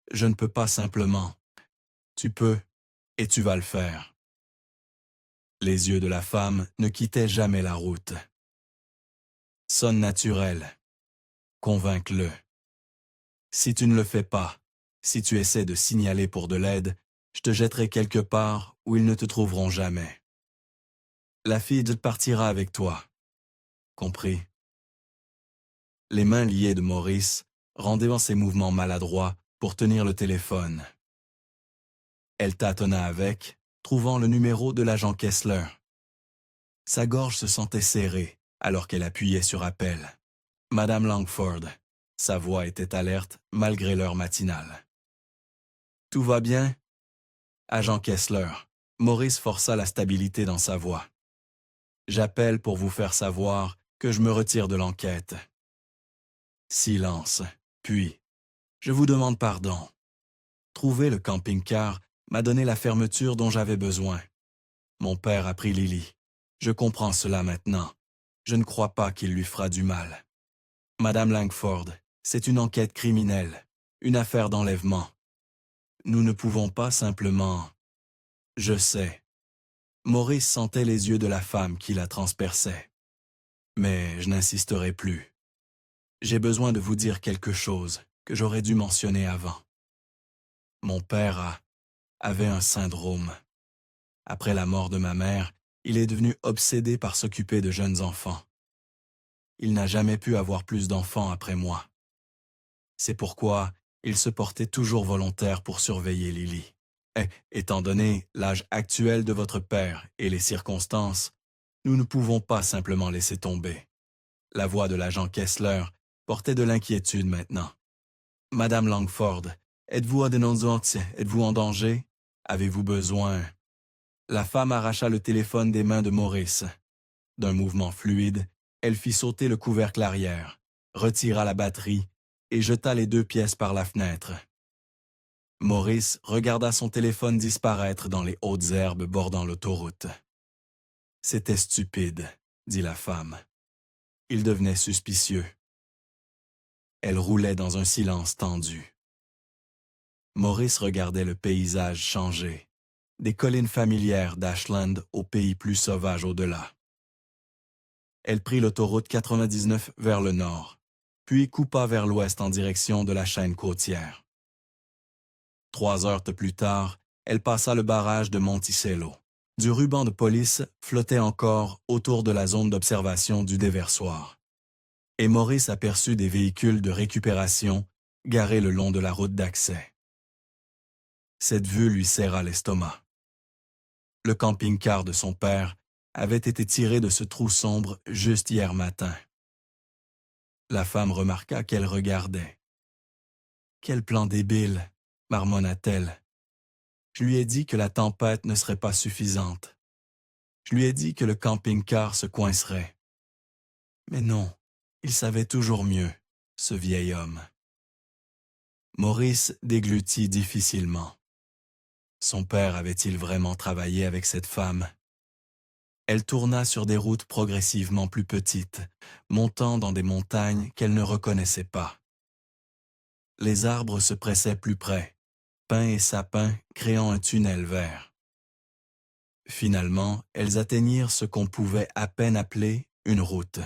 « Je ne peux pas simplement. Tu peux, et tu vas le faire. » Les yeux de la femme ne quittaient jamais la route. « Sonne naturel. Convainc-le. Si tu ne le fais pas, si tu essaies de signaler pour de l'aide, je te jetterai quelque part où ils ne te trouveront jamais. La fille partira avec toi. Compris? » Les mains liées de Maurice rendaient ses mouvements maladroits pour tenir le téléphone. Elle tâtonna avec, trouvant le numéro de l'agent Kessler. Sa gorge se sentait serrée alors qu'elle appuyait sur appel. « Madame Langford », sa voix était alerte malgré l'heure matinale. « Tout va bien? » Agent Kessler. Maurice força la stabilité dans sa voix. « J'appelle pour vous faire savoir que je me retire de l'enquête. » Silence, puis « Je vous demande pardon. » Trouver le camping-car m'a donné la fermeture dont j'avais besoin. Mon père a pris Lily. Je comprends cela maintenant. Je ne crois pas qu'il lui fera du mal. Madame Langford, c'est une enquête criminelle, une affaire d'enlèvement. Nous ne pouvons pas simplement... Je sais. Maurice sentait les yeux de la femme qui la transperçait. Mais je n'insisterai plus. J'ai besoin de vous dire quelque chose que j'aurais dû mentionner avant. Mon père avait un syndrome. Après la mort de ma mère, il est devenu obsédé par s'occuper de jeunes enfants. Il n'a jamais pu avoir plus d'enfants après moi. C'est pourquoi il se portait toujours volontaire pour surveiller Lily. Et, étant donné l'âge actuel de votre père et les circonstances, nous ne pouvons pas simplement laisser tomber. La voix de l'agent Kessler portait de l'inquiétude maintenant. « Madame Langford, êtes-vous êtes-vous en danger? Avez-vous besoin? » La femme arracha le téléphone des mains de Maurice. D'un mouvement fluide, elle fit sauter le couvercle arrière, retira la batterie et jeta les 2 pièces par la fenêtre. Maurice regarda son téléphone disparaître dans les hautes herbes bordant l'autoroute. « C'était stupide, » dit la femme. Il devenait suspicieux. Elle roulait dans un silence tendu. Maurice regardait le paysage changer, des collines familières d'Ashland au pays plus sauvage au-delà. Elle prit l'autoroute 99 vers le nord, puis coupa vers l'ouest en direction de la chaîne côtière. 3 heures plus tard, elle passa le barrage de Monticello. Du ruban de police flottait encore autour de la zone d'observation du déversoir. Et Maurice aperçut des véhicules de récupération garés le long de la route d'accès. Cette vue lui serra l'estomac. Le camping-car de son père avait été tiré de ce trou sombre juste hier matin. La femme remarqua qu'elle regardait. « Quel plan débile !» marmonna-t-elle. « Je lui ai dit que la tempête ne serait pas suffisante. Je lui ai dit que le camping-car se coincerait. Mais non, il savait toujours mieux, ce vieil homme. » Maurice déglutit difficilement. Son père avait-il vraiment travaillé avec cette femme? Elle tourna sur des routes progressivement plus petites, montant dans des montagnes qu'elle ne reconnaissait pas. Les arbres se pressaient plus près, pins et sapins créant un tunnel vert. Finalement, elles atteignirent ce qu'on pouvait à peine appeler une route,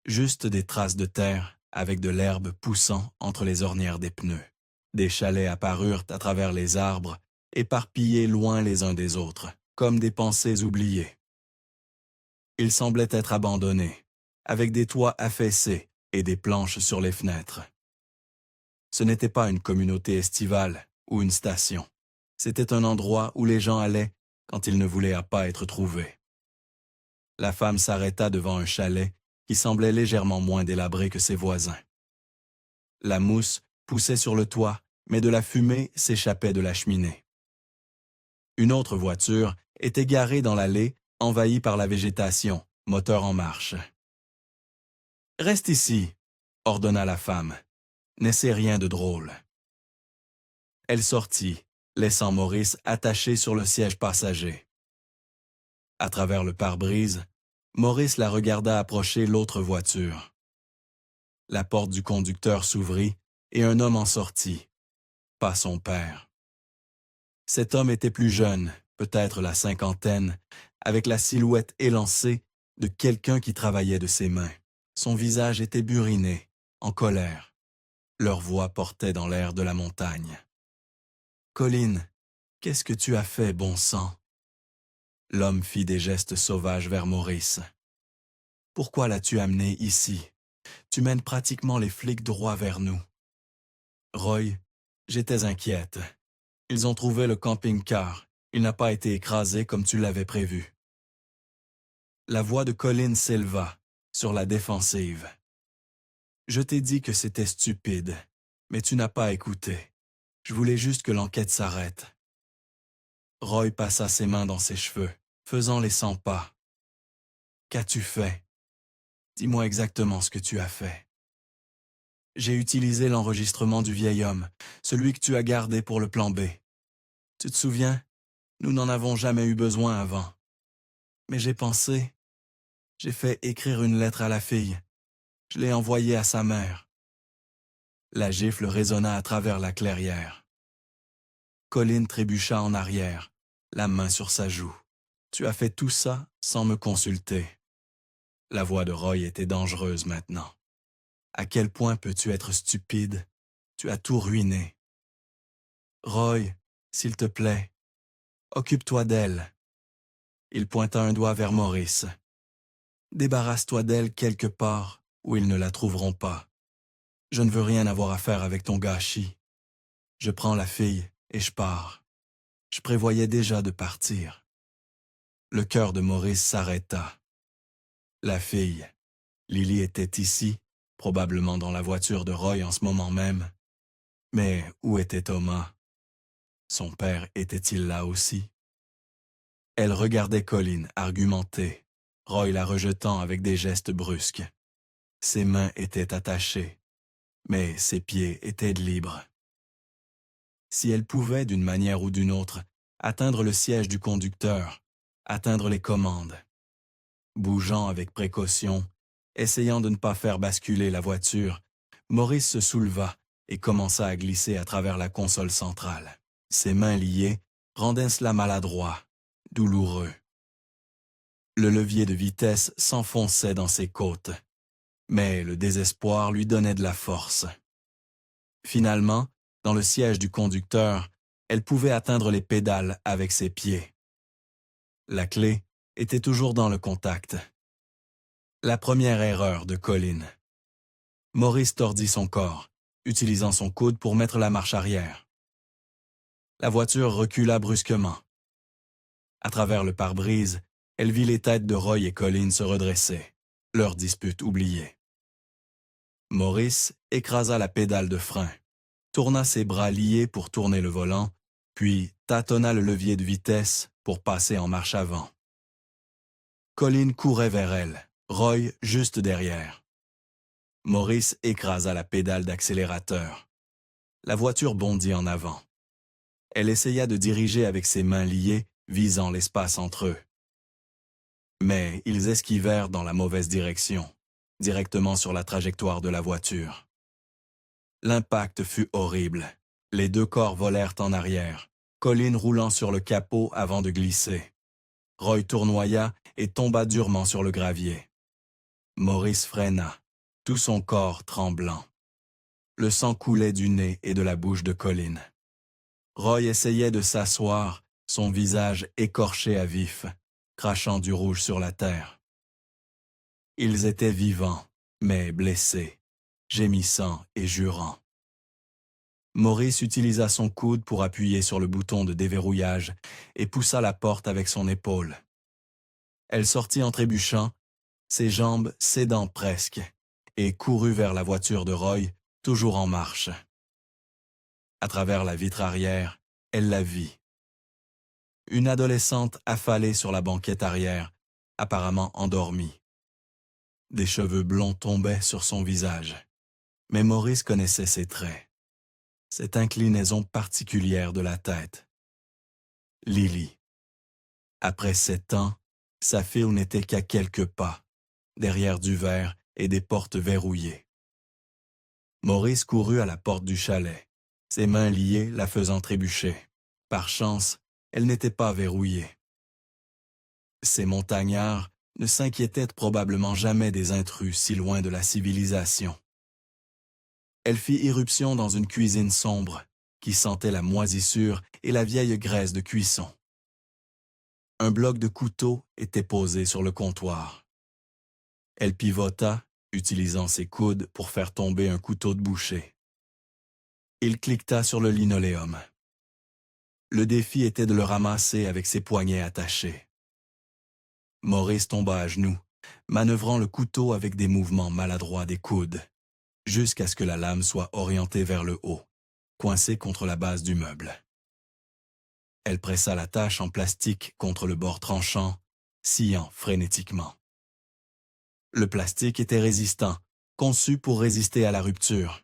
juste des traces de terre avec de l'herbe poussant entre les ornières des pneus. Des chalets apparurent à travers les arbres, éparpillés loin les uns des autres, comme des pensées oubliées. Ils semblaient être abandonnés, avec des toits affaissés et des planches sur les fenêtres. Ce n'était pas une communauté estivale ou une station. C'était un endroit où les gens allaient quand ils ne voulaient pas être trouvés. La femme s'arrêta devant un chalet qui semblait légèrement moins délabré que ses voisins. La mousse poussait sur le toit, mais de la fumée s'échappait de la cheminée. Une autre voiture était garée dans l'allée, envahie par la végétation, moteur en marche. « Reste ici », ordonna la femme. « N'essaie rien de drôle. » Elle sortit, laissant Maurice attaché sur le siège passager. À travers le pare-brise, Maurice la regarda approcher l'autre voiture. La porte du conducteur s'ouvrit et un homme en sortit. Pas son père. Cet homme était plus jeune, peut-être la cinquantaine, avec la silhouette élancée de quelqu'un qui travaillait de ses mains. Son visage était buriné, en colère. Leur voix portait dans l'air de la montagne. « Colin, qu'est-ce que tu as fait, bon sang? » L'homme fit des gestes sauvages vers Maurice. « Pourquoi l'as-tu amené ici? Tu mènes pratiquement les flics droit vers nous. » « Roy, j'étais inquiète. Ils ont trouvé le camping-car. Il n'a pas été écrasé comme tu l'avais prévu. » La voix de Colin s'éleva, sur la défensive. « Je t'ai dit que c'était stupide, mais tu n'as pas écouté. Je voulais juste que l'enquête s'arrête. » Roy passa ses mains dans ses cheveux, faisant les 100 pas. « Qu'as-tu fait? Dis-moi exactement ce que tu as fait. » « J'ai utilisé l'enregistrement du vieil homme, celui que tu as gardé pour le plan B. Tu te souviens, nous n'en avons jamais eu besoin avant. Mais j'ai fait écrire une lettre à la fille. Je l'ai envoyée à sa mère. La gifle résonna à travers la clairière. Colin trébucha en arrière, la main sur sa joue. Tu as fait tout ça sans me consulter. La voix de Roy était dangereuse maintenant. À quel point peux-tu être stupide? Tu as tout ruiné. Roy, s'il te plaît, occupe-toi d'elle. Il pointa un doigt vers Maurice. Débarrasse-toi d'elle quelque part où ils ne la trouveront pas. Je ne veux rien avoir à faire avec ton gâchis. Je prends la fille et je pars. Je prévoyais déjà de partir. Le cœur de Maurice s'arrêta. La fille, Lily était ici, probablement dans la voiture de Roy en ce moment même. Mais où était Thomas? Son père était-il là aussi? Elle regardait Colin argumenter, Roy la rejetant avec des gestes brusques. Ses mains étaient attachées, mais ses pieds étaient libres. Si elle pouvait, d'une manière ou d'une autre, atteindre le siège du conducteur, atteindre les commandes. Bougeant avec précaution, essayant de ne pas faire basculer la voiture, Maurice se souleva et commença à glisser à travers la console centrale. Ses mains liées rendaient cela maladroit, douloureux. Le levier de vitesse s'enfonçait dans ses côtes, mais le désespoir lui donnait de la force. Finalement, dans le siège du conducteur, elle pouvait atteindre les pédales avec ses pieds. La clé était toujours dans le contact. La première erreur de Colin. Maurice tordit son corps, utilisant son coude pour mettre la marche arrière. La voiture recula brusquement. À travers le pare-brise, elle vit les têtes de Roy et Colin se redresser, leur dispute oubliée. Maurice écrasa la pédale de frein, tourna ses bras liés pour tourner le volant, puis tâtonna le levier de vitesse pour passer en marche avant. Colin courait vers elle, Roy juste derrière. Maurice écrasa la pédale d'accélérateur. La voiture bondit en avant. Elle essaya de diriger avec ses mains liées, visant l'espace entre eux. Mais ils esquivèrent dans la mauvaise direction, directement sur la trajectoire de la voiture. L'impact fut horrible. Les deux corps volèrent en arrière, Colin roulant sur le capot avant de glisser. Roy tournoya et tomba durement sur le gravier. Maurice freina, tout son corps tremblant. Le sang coulait du nez et de la bouche de Colin. Roy essayait de s'asseoir, son visage écorché à vif, crachant du rouge sur la terre. Ils étaient vivants, mais blessés, gémissant et jurant. Maurice utilisa son coude pour appuyer sur le bouton de déverrouillage et poussa la porte avec son épaule. Elle sortit en trébuchant, ses jambes cédant presque, et courut vers la voiture de Roy, toujours en marche. À travers la vitre arrière, elle la vit. Une adolescente affalée sur la banquette arrière, apparemment endormie. Des cheveux blonds tombaient sur son visage, mais Maurice connaissait ses traits. Cette inclinaison particulière de la tête. Lily. Après 7 ans, sa fille n'était qu'à quelques pas, derrière du verre et des portes verrouillées. Maurice courut à la porte du chalet, ses mains liées la faisant trébucher. Par chance, elle n'était pas verrouillée. Ces montagnards ne s'inquiétaient probablement jamais des intrus si loin de la civilisation. Elle fit irruption dans une cuisine sombre, qui sentait la moisissure et la vieille graisse de cuisson. Un bloc de couteau était posé sur le comptoir. Elle pivota, utilisant ses coudes pour faire tomber un couteau de boucher. Il cliqueta sur le linoléum. Le défi était de le ramasser avec ses poignets attachés. Maurice tomba à genoux, manœuvrant le couteau avec des mouvements maladroits des coudes, jusqu'à ce que la lame soit orientée vers le haut, coincée contre la base du meuble. Elle pressa la tâche en plastique contre le bord tranchant, sciant frénétiquement. Le plastique était résistant, conçu pour résister à la rupture.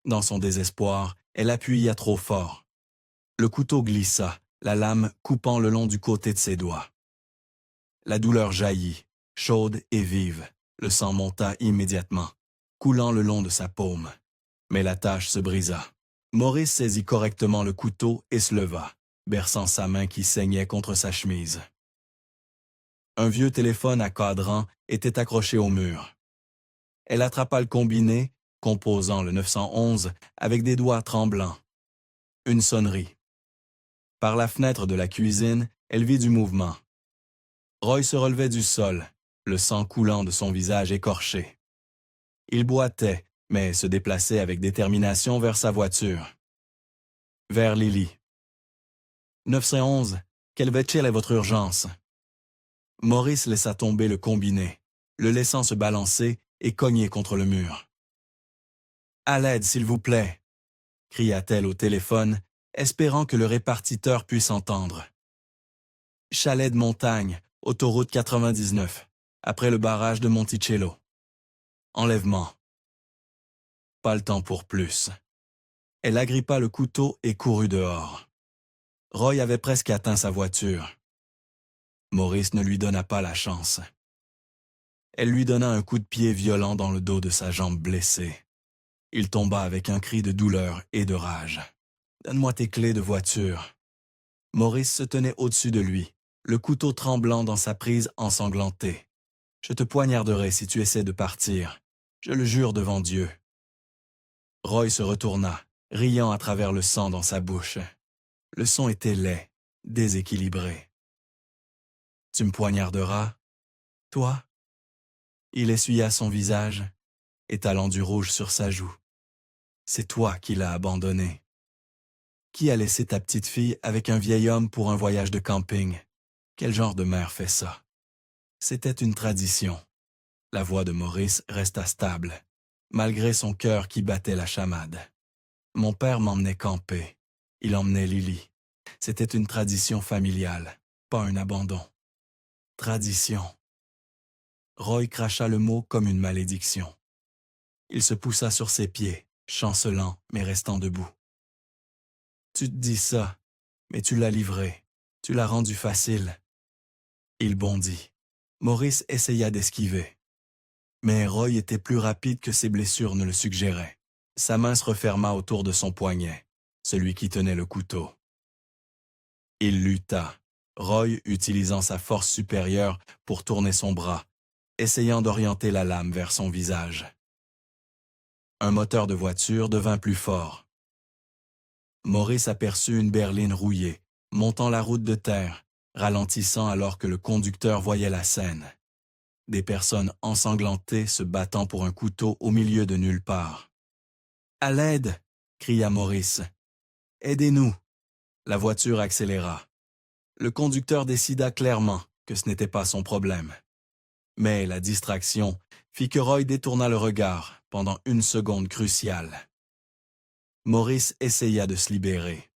Dans son désespoir, elle appuya trop fort. Le couteau glissa, la lame coupant le long du côté de ses doigts. La douleur jaillit, chaude et vive. Le sang monta immédiatement, coulant le long de sa paume. Mais la tâche se brisa. Maurice saisit correctement le couteau et se leva, berçant sa main qui saignait contre sa chemise. Un vieux téléphone à cadran était accroché au mur. Elle attrapa le combiné, composant le 911, avec des doigts tremblants. Une sonnerie. Par la fenêtre de la cuisine, elle vit du mouvement. Roy se relevait du sol, le sang coulant de son visage écorché. Il boitait, mais se déplaçait avec détermination vers sa voiture. Vers Lily. 911, quelle est votre urgence? Maurice laissa tomber le combiné, le laissant se balancer et cogner contre le mur. « À l'aide, s'il vous plaît !» cria-t-elle au téléphone, espérant que le répartiteur puisse entendre. « Chalet de montagne, autoroute 99, après le barrage de Monticello. Enlèvement. » Pas le temps pour plus. Elle agrippa le couteau et courut dehors. Roy avait presque atteint sa voiture. Maurice ne lui donna pas la chance. Elle lui donna un coup de pied violent dans le dos de sa jambe blessée. Il tomba avec un cri de douleur et de rage. « Donne-moi tes clés de voiture. » Maurice se tenait au-dessus de lui, le couteau tremblant dans sa prise ensanglantée. « Je te poignarderai si tu essaies de partir. Je le jure devant Dieu. » Roy se retourna, riant à travers le sang dans sa bouche. Le son était laid, déséquilibré. « Tu me poignarderas, toi ?» Il essuya son visage, étalant du rouge sur sa joue. « C'est toi qui l'as abandonné. Qui a laissé ta petite fille avec un vieil homme pour un voyage de camping? Quel genre de mère fait ça? » C'était une tradition. La voix de Maurice resta stable, malgré son cœur qui battait la chamade. Mon père m'emmenait camper. Il emmenait Lily. C'était une tradition familiale, pas un abandon. Tradition. Roy cracha le mot comme une malédiction. Il se poussa sur ses pieds, chancelant mais restant debout. « Tu te dis ça, mais tu l'as livré. Tu l'as rendu facile. » Il bondit. Maurice essaya d'esquiver. Mais Roy était plus rapide que ses blessures ne le suggéraient. Sa main se referma autour de son poignet, celui qui tenait le couteau. Il lutta, Roy utilisant sa force supérieure pour tourner son bras, essayant d'orienter la lame vers son visage. Un moteur de voiture devint plus fort. Maurice aperçut une berline rouillée, montant la route de terre, ralentissant alors que le conducteur voyait la scène. Des personnes ensanglantées se battant pour un couteau au milieu de nulle part. « À l'aide !» cria Maurice. « Aidez-nous !» La voiture accéléra. Le conducteur décida clairement que ce n'était pas son problème. Mais la distraction fit que Roy détourna le regard pendant une seconde cruciale. Maurice essaya de se libérer.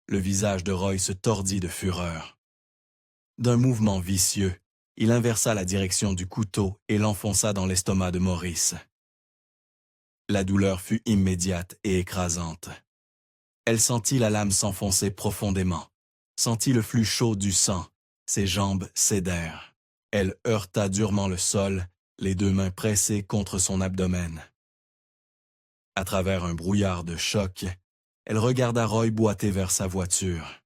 Le visage de Roy se tordit de fureur. D'un mouvement vicieux, il inversa la direction du couteau et l'enfonça dans l'estomac de Maurice. La douleur fut immédiate et écrasante. Elle sentit la lame s'enfoncer profondément, sentit le flux chaud du sang, ses jambes cédèrent. Elle heurta durement le sol, les deux mains pressées contre son abdomen. À travers un brouillard de choc, elle regarda Roy boiter vers sa voiture.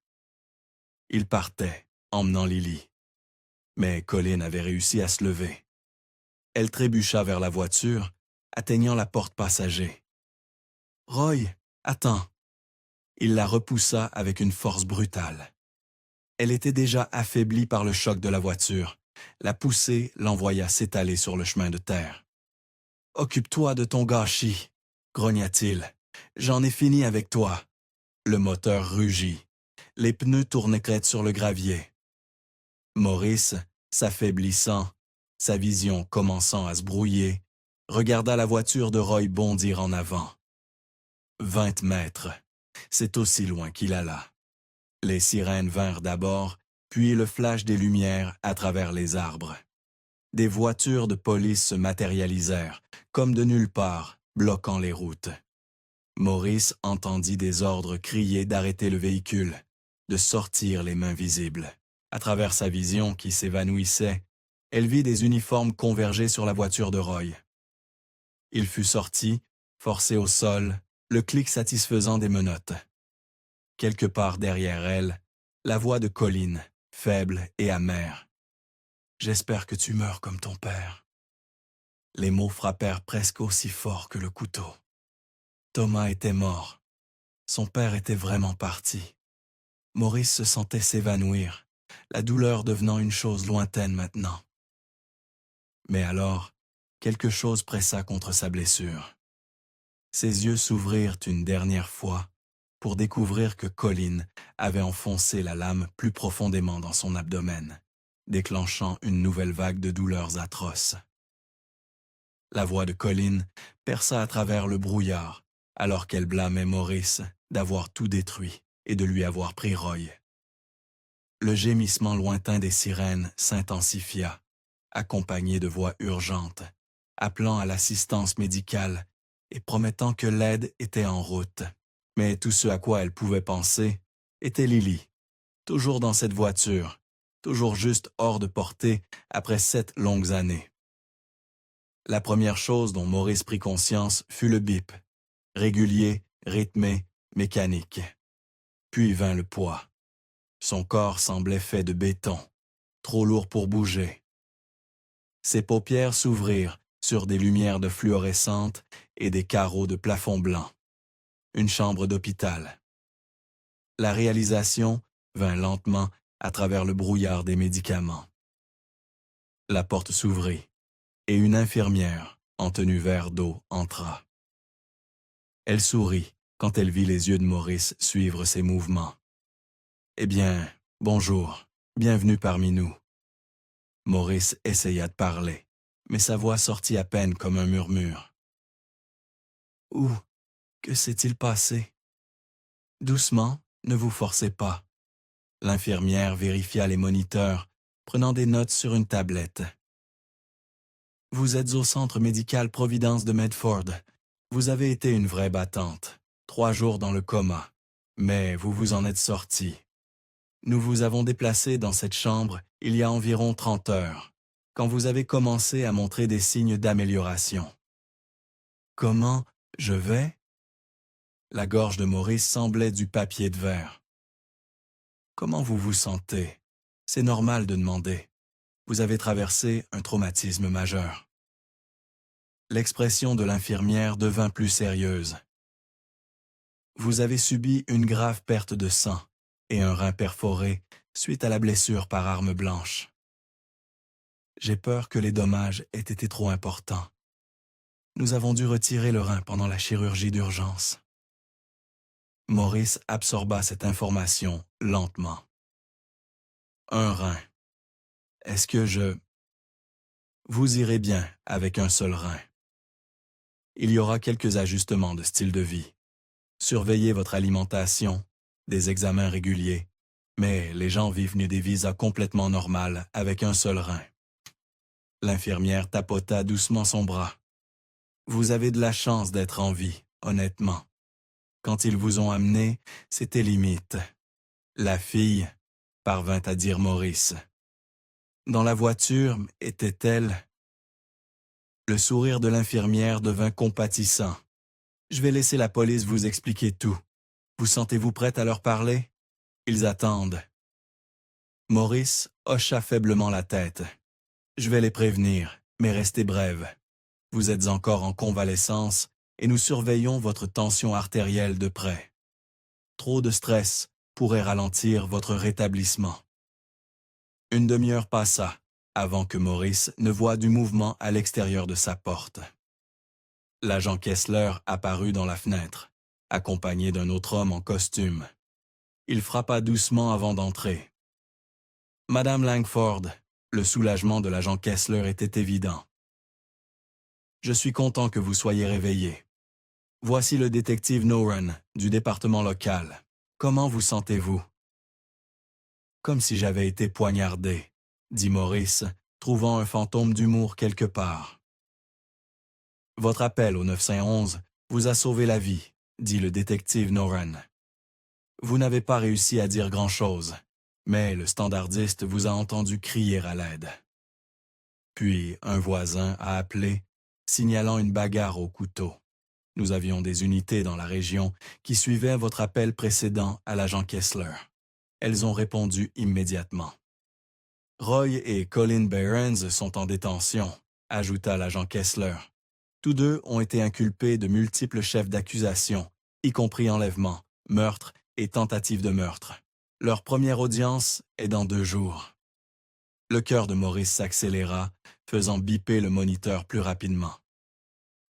Il partait, emmenant Lily. Mais Colin avait réussi à se lever. Elle trébucha vers la voiture, atteignant la porte passager. « Roy, attends !» Il la repoussa avec une force brutale. Elle était déjà affaiblie par le choc de la voiture. La poussée l'envoya s'étaler sur le chemin de terre. « Occupe-toi de ton gâchis !» grogna-t-il. « J'en ai fini avec toi. » Le moteur rugit. Les pneus tournaient crête sur le gravier. Maurice, s'affaiblissant, sa vision commençant à se brouiller, regarda la voiture de Roy bondir en avant. 20 mètres. C'est aussi loin qu'il alla. Les sirènes vinrent d'abord, puis le flash des lumières à travers les arbres. Des voitures de police se matérialisèrent, comme de nulle part, bloquant les routes. Maurice entendit des ordres crier d'arrêter le véhicule, de sortir les mains visibles. À travers sa vision qui s'évanouissait, elle vit des uniformes converger sur la voiture de Roy. Il fut sorti, forcé au sol, le clic satisfaisant des menottes. Quelque part derrière elle, la voix de Colin, faible et amère. « J'espère que tu meurs comme ton père. » Les mots frappèrent presque aussi fort que le couteau. Thomas était mort. Son père était vraiment parti. Maurice se sentait s'évanouir, la douleur devenant une chose lointaine maintenant. Mais alors, quelque chose pressa contre sa blessure. Ses yeux s'ouvrirent une dernière fois pour découvrir que Colin avait enfoncé la lame plus profondément dans son abdomen, déclenchant une nouvelle vague de douleurs atroces. La voix de Colin perça à travers le brouillard, alors qu'elle blâmait Maurice d'avoir tout détruit et de lui avoir pris Roy. Le gémissement lointain des sirènes s'intensifia, accompagné de voix urgentes, appelant à l'assistance médicale et promettant que l'aide était en route. Mais tout ce à quoi elle pouvait penser était Lily, toujours dans cette voiture, toujours juste hors de portée après 7 longues années. La première chose dont Maurice prit conscience fut le bip, régulier, rythmé, mécanique. Puis vint le poids. Son corps semblait fait de béton, trop lourd pour bouger. Ses paupières s'ouvrirent sur des lumières de fluorescentes et des carreaux de plafond blanc. Une chambre d'hôpital. La réalisation vint lentement à travers le brouillard des médicaments. La porte s'ouvrit et une infirmière, en tenue vert d'eau, entra. Elle sourit quand elle vit les yeux de Maurice suivre ses mouvements. « Eh bien, bonjour, bienvenue parmi nous. » Maurice essaya de parler, mais sa voix sortit à peine comme un murmure. « Où? Que s'est-il passé? » « Doucement, ne vous forcez pas. » L'infirmière vérifia les moniteurs, prenant des notes sur une tablette. « Vous êtes au centre médical Providence de Medford. Vous avez été une vraie battante. 3 jours dans le coma. Mais vous vous en êtes sorti. Nous vous avons déplacé dans cette chambre il y a environ 30 heures, quand vous avez commencé à montrer des signes d'amélioration. » « Comment je vais? » La gorge de Maurice semblait du papier de verre. « Comment vous vous sentez? C'est normal de demander. Vous avez traversé un traumatisme majeur. » L'expression de l'infirmière devint plus sérieuse. « Vous avez subi une grave perte de sang et un rein perforé suite à la blessure par arme blanche. J'ai peur que les dommages aient été trop importants. Nous avons dû retirer le rein pendant la chirurgie d'urgence. » Maurice absorba cette information lentement. « Un rein. Est-ce que Vous irez bien avec un seul rein. Il y aura quelques ajustements de style de vie. Surveillez votre alimentation, des examens réguliers, mais les gens vivent des visas complètement normales avec un seul rein. » L'infirmière tapota doucement son bras. « Vous avez de la chance d'être en vie, honnêtement. Quand ils vous ont amené, c'était limite. » La fille, parvint à dire Maurice. Dans la voiture, était-elle? Le sourire de l'infirmière devint compatissant. « Je vais laisser la police vous expliquer tout. Vous sentez-vous prête à leur parler? Ils attendent. » Maurice hocha faiblement la tête. « Je vais les prévenir, mais restez brève. Vous êtes encore en convalescence et nous surveillons votre tension artérielle de près. Trop de stress pourrait ralentir votre rétablissement. » Une demi-heure passa avant que Maurice ne voie du mouvement à l'extérieur de sa porte. L'agent Kessler apparut dans la fenêtre, accompagné d'un autre homme en costume. Il frappa doucement avant d'entrer. « Madame Langford », le soulagement de l'agent Kessler était évident. « Je suis content que vous soyez réveillé. Voici le détective Noren du département local. Comment vous sentez-vous? » « Comme si j'avais été poignardé, » dit Maurice, trouvant un fantôme d'humour quelque part. « Votre appel au 911 vous a sauvé la vie, dit le détective Noran. Vous n'avez pas réussi à dire grand-chose, mais le standardiste vous a entendu crier à l'aide. Puis un voisin a appelé, signalant une bagarre au couteau. Nous avions des unités dans la région qui suivaient votre appel précédent à l'agent Kessler. Elles ont répondu immédiatement. Roy et Colin Behrens sont en détention, ajouta l'agent Kessler. Tous deux ont été inculpés de multiples chefs d'accusation, y compris enlèvement, meurtre et tentative de meurtre. Leur première audience est dans 2 jours. Le cœur de Maurice s'accéléra, faisant biper le moniteur plus rapidement.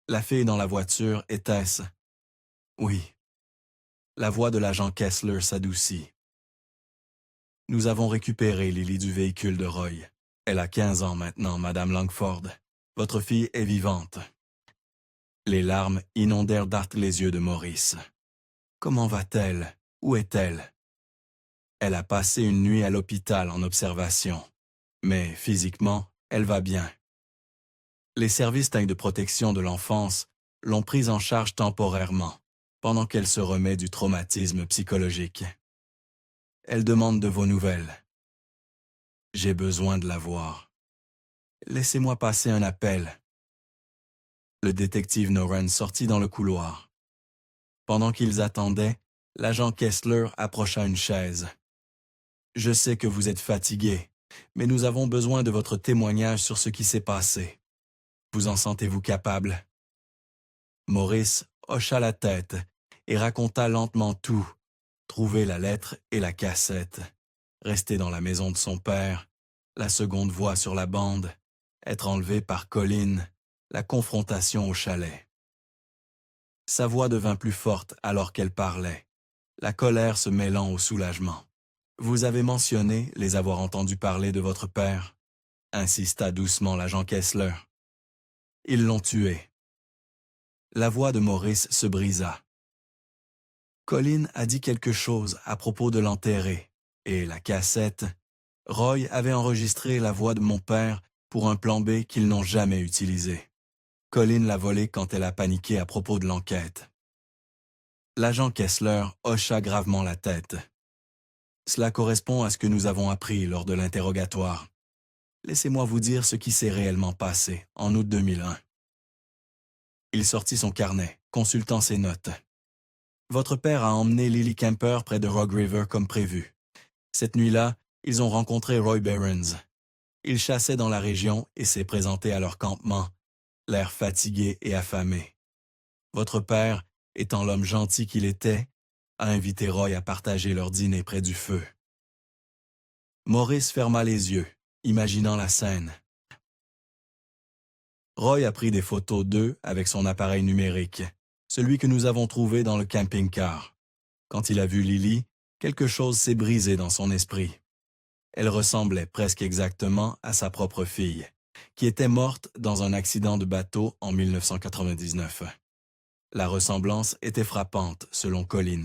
La fille dans la voiture, était-ce? Oui. La voix de l'agent Kessler s'adoucit. Nous avons récupéré Lily du véhicule de Roy. Elle a 15 ans maintenant, Madame Langford. Votre fille est vivante. Les larmes inondèrent d'art les yeux de Maurice. Comment va-t-elle? Où est-elle? Elle a passé une nuit à l'hôpital en observation. Mais physiquement, elle va bien. Les services de protection de l'enfance l'ont prise en charge temporairement, pendant qu'elle se remet du traumatisme psychologique. Elle demande de vos nouvelles. J'ai besoin de la voir. Laissez-moi passer un appel. Le détective Noran sortit dans le couloir. Pendant qu'ils attendaient, l'agent Kessler approcha une chaise. Je sais que vous êtes fatigué, mais nous avons besoin de votre témoignage sur ce qui s'est passé. Vous en sentez-vous capable? Maurice hocha la tête et raconta lentement tout. Trouver la lettre et la cassette, rester dans la maison de son père, la seconde voix sur la bande, être enlevé par Colin, la confrontation au chalet. Sa voix devint plus forte alors qu'elle parlait, la colère se mêlant au soulagement. Vous avez mentionné les avoir entendus parler de votre père, insista doucement l'agent Kessler. Ils l'ont tué. La voix de Maurice se brisa. Colin a dit quelque chose à propos de l'enterrer, et la cassette. Roy avait enregistré la voix de mon père pour un plan B qu'ils n'ont jamais utilisé. Colin l'a volé quand elle a paniqué à propos de l'enquête. L'agent Kessler hocha gravement la tête. Cela correspond à ce que nous avons appris lors de l'interrogatoire. Laissez-moi vous dire ce qui s'est réellement passé en août 2001. Il sortit son carnet, consultant ses notes. Votre père a emmené Lily Kemper près de Rogue River comme prévu. Cette nuit-là, ils ont rencontré Roy Behrens. Il chassait dans la région et s'est présenté à leur campement, l'air fatigué et affamé. Votre père, étant l'homme gentil qu'il était, a invité Roy à partager leur dîner près du feu. Maurice ferma les yeux, imaginant la scène. Roy a pris des photos d'eux avec son appareil numérique, celui que nous avons trouvé dans le camping-car. Quand il a vu Lily, quelque chose s'est brisé dans son esprit. Elle ressemblait presque exactement à sa propre fille, qui était morte dans un accident de bateau en 1999. La ressemblance était frappante, selon Colin.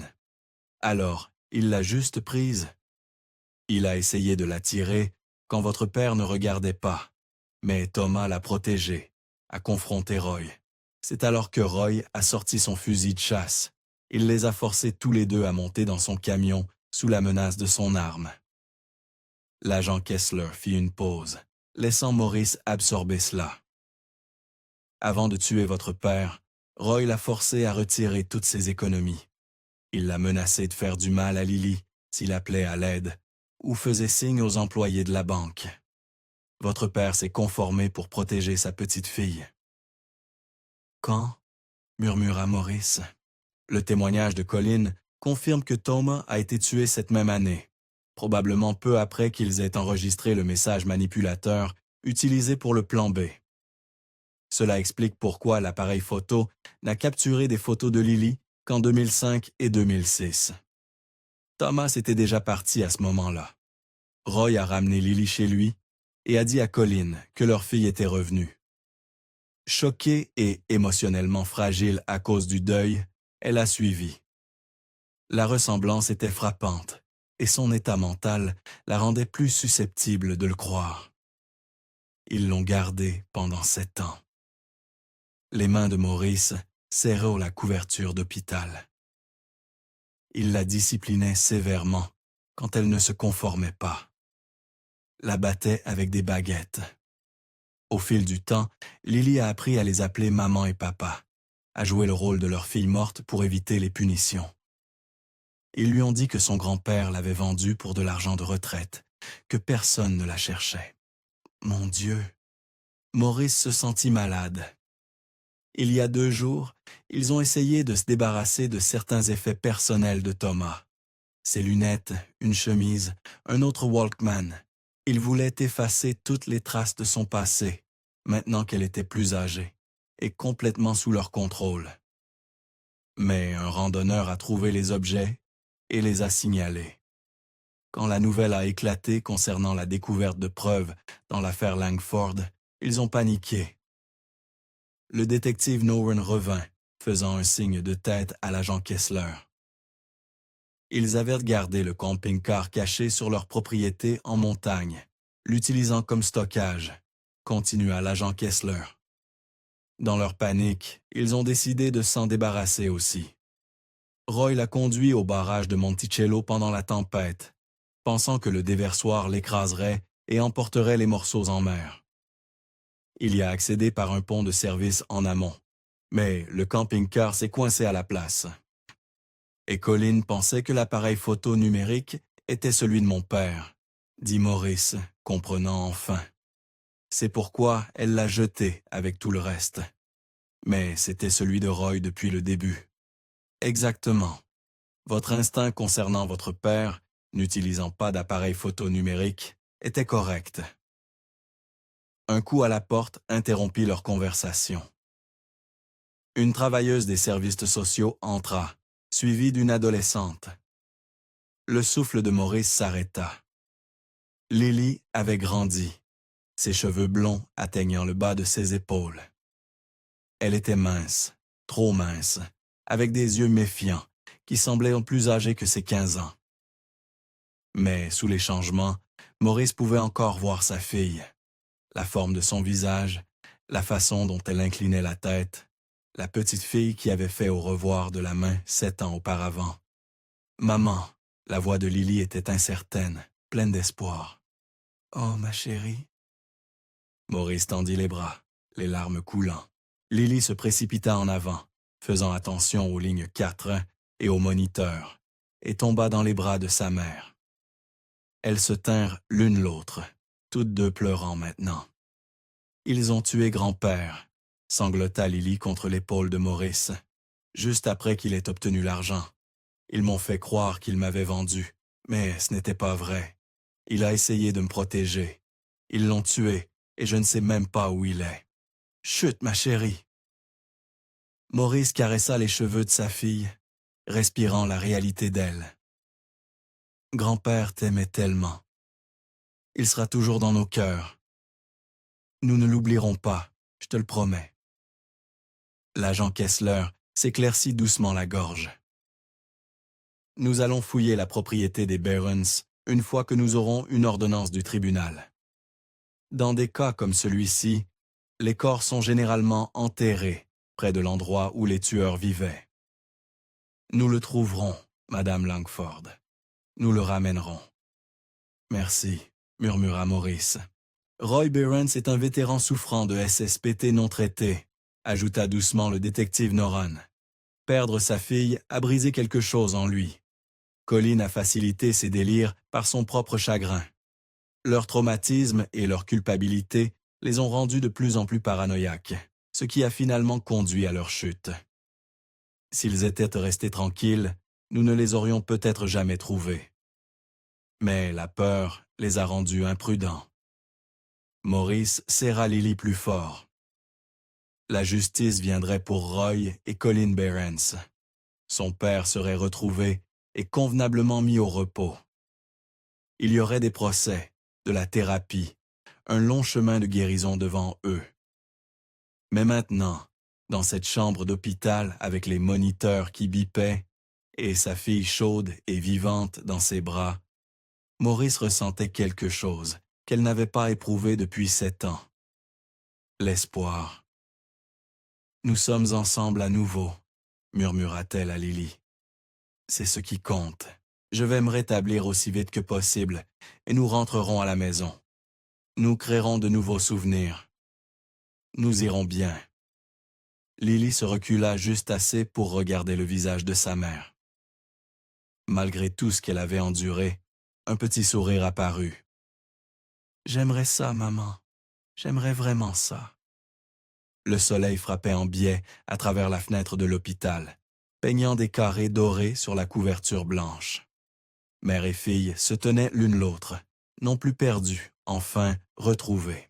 Alors, il l'a juste prise. Il a essayé de la tirer quand votre père ne regardait pas, mais Thomas l'a protégée, a confronté Roy. C'est alors que Roy a sorti son fusil de chasse. Il les a forcés tous les deux à monter dans son camion sous la menace de son arme. L'agent Kessler fit une pause, laissant Maurice absorber cela. Avant de tuer votre père, Roy l'a forcé à retirer toutes ses économies. Il l'a menacé de faire du mal à Lily s'il appelait à l'aide ou faisait signe aux employés de la banque. Votre père s'est conformé pour protéger sa petite fille. Quand? Murmura Maurice. Le témoignage de Colin confirme que Thomas a été tué cette même année, probablement peu après qu'ils aient enregistré le message manipulateur utilisé pour le plan B. Cela explique pourquoi l'appareil photo n'a capturé des photos de Lily qu'en 2005 et 2006. Thomas était déjà parti à ce moment-là. Roy a ramené Lily chez lui et a dit à Colin que leur fille était revenue. Choquée et émotionnellement fragile à cause du deuil, elle a suivi. La ressemblance était frappante et son état mental la rendait plus susceptible de le croire. Ils l'ont gardée pendant 7 ans. Les mains de Maurice serraient la couverture d'hôpital. Il la disciplinait sévèrement quand elle ne se conformait pas. La battait avec des baguettes. Au fil du temps, Lily a appris à les appeler maman et papa, à jouer le rôle de leur fille morte pour éviter les punitions. Ils lui ont dit que son grand-père l'avait vendue pour de l'argent de retraite, que personne ne la cherchait. Mon Dieu! Maurice se sentit malade. Il y a 2 jours, ils ont essayé de se débarrasser de certains effets personnels de Thomas. Ses lunettes, une chemise, un autre Walkman. Ils voulaient effacer toutes les traces de son passé, maintenant qu'elle était plus âgée, et complètement sous leur contrôle. Mais un randonneur a trouvé les objets et les a signalés. Quand la nouvelle a éclaté concernant la découverte de preuves dans l'affaire Langford, ils ont paniqué. Le détective Noren revint, faisant un signe de tête à l'agent Kessler. Ils avaient gardé le camping-car caché sur leur propriété en montagne, l'utilisant comme stockage, continua l'agent Kessler. Dans leur panique, ils ont décidé de s'en débarrasser aussi. Roy l'a conduit au barrage de Monticello pendant la tempête, pensant que le déversoir l'écraserait et emporterait les morceaux en mer. Il y a accédé par un pont de service en amont, mais le camping-car s'est coincé à la place. Et Colin pensait que l'appareil photo numérique était celui de mon père, dit Maurice, comprenant enfin. C'est pourquoi elle l'a jeté avec tout le reste. Mais c'était celui de Roy depuis le début. Exactement. Votre instinct concernant votre père, n'utilisant pas d'appareil photo numérique, était correct. Un coup à la porte interrompit leur conversation. Une travailleuse des services sociaux entra, suivie d'une adolescente. Le souffle de Maurice s'arrêta. Lily avait grandi, ses cheveux blonds atteignant le bas de ses épaules. Elle était mince, trop mince, avec des yeux méfiants, qui semblaient plus âgés que ses 15 ans. Mais sous les changements, Maurice pouvait encore voir sa fille. La forme de son visage, la façon dont elle inclinait la tête, la petite fille qui avait fait au revoir de la main 7 ans auparavant. « Maman !» La voix de Lily était incertaine, pleine d'espoir. « Oh, ma chérie !» Maurice tendit les bras, les larmes coulant. Lily se précipita en avant, faisant attention aux lignes 4 et au moniteur, et tomba dans les bras de sa mère. Elles se tinrent l'une l'autre, toutes deux pleurant maintenant. « Ils ont tué grand-père », sanglota Lily contre l'épaule de Maurice, juste après qu'il ait obtenu l'argent. Ils m'ont fait croire qu'il m'avait vendu, mais ce n'était pas vrai. Il a essayé de me protéger. Ils l'ont tué, et je ne sais même pas où il est. Chut, ma chérie. Maurice caressa les cheveux de sa fille, respirant la réalité d'elle. Grand-père t'aimait tellement. Il sera toujours dans nos cœurs. Nous ne l'oublierons pas, je te le promets. L'agent Kessler s'éclaircit doucement la gorge. Nous allons fouiller la propriété des Barons une fois que nous aurons une ordonnance du tribunal. Dans des cas comme celui-ci, les corps sont généralement enterrés près de l'endroit où les tueurs vivaient. Nous le trouverons, Madame Langford. Nous le ramènerons. Merci, murmura Maurice. Roy Barons est un vétéran souffrant de SSPT non traité, ajouta doucement le détective Noren. Perdre sa fille a brisé quelque chose en lui. Colin a facilité ses délires par son propre chagrin. Leur traumatisme et leur culpabilité les ont rendus de plus en plus paranoïaques, ce qui a finalement conduit à leur chute. S'ils étaient restés tranquilles, nous ne les aurions peut-être jamais trouvés. Mais la peur les a rendus imprudents. Maurice serra Lily plus fort. La justice viendrait pour Roy et Colin Barons. Son père serait retrouvé et convenablement mis au repos. Il y aurait des procès, de la thérapie, un long chemin de guérison devant eux. Mais maintenant, dans cette chambre d'hôpital avec les moniteurs qui bipaient et sa fille chaude et vivante dans ses bras, Maurice ressentait quelque chose qu'elle n'avait pas éprouvé depuis 7 ans. L'espoir. « Nous sommes ensemble à nouveau », murmura-t-elle à Lily. C'est ce qui compte. Je vais me rétablir aussi vite que possible et nous rentrerons à la maison. Nous créerons de nouveaux souvenirs. Nous irons bien. Lily se recula juste assez pour regarder le visage de sa mère. Malgré tout ce qu'elle avait enduré, un petit sourire apparut. « J'aimerais ça, maman. J'aimerais vraiment ça. » Le soleil frappait en biais à travers la fenêtre de l'hôpital, peignant des carrés dorés sur la couverture blanche. Mère et fille se tenaient l'une l'autre, non plus perdues, enfin retrouvées.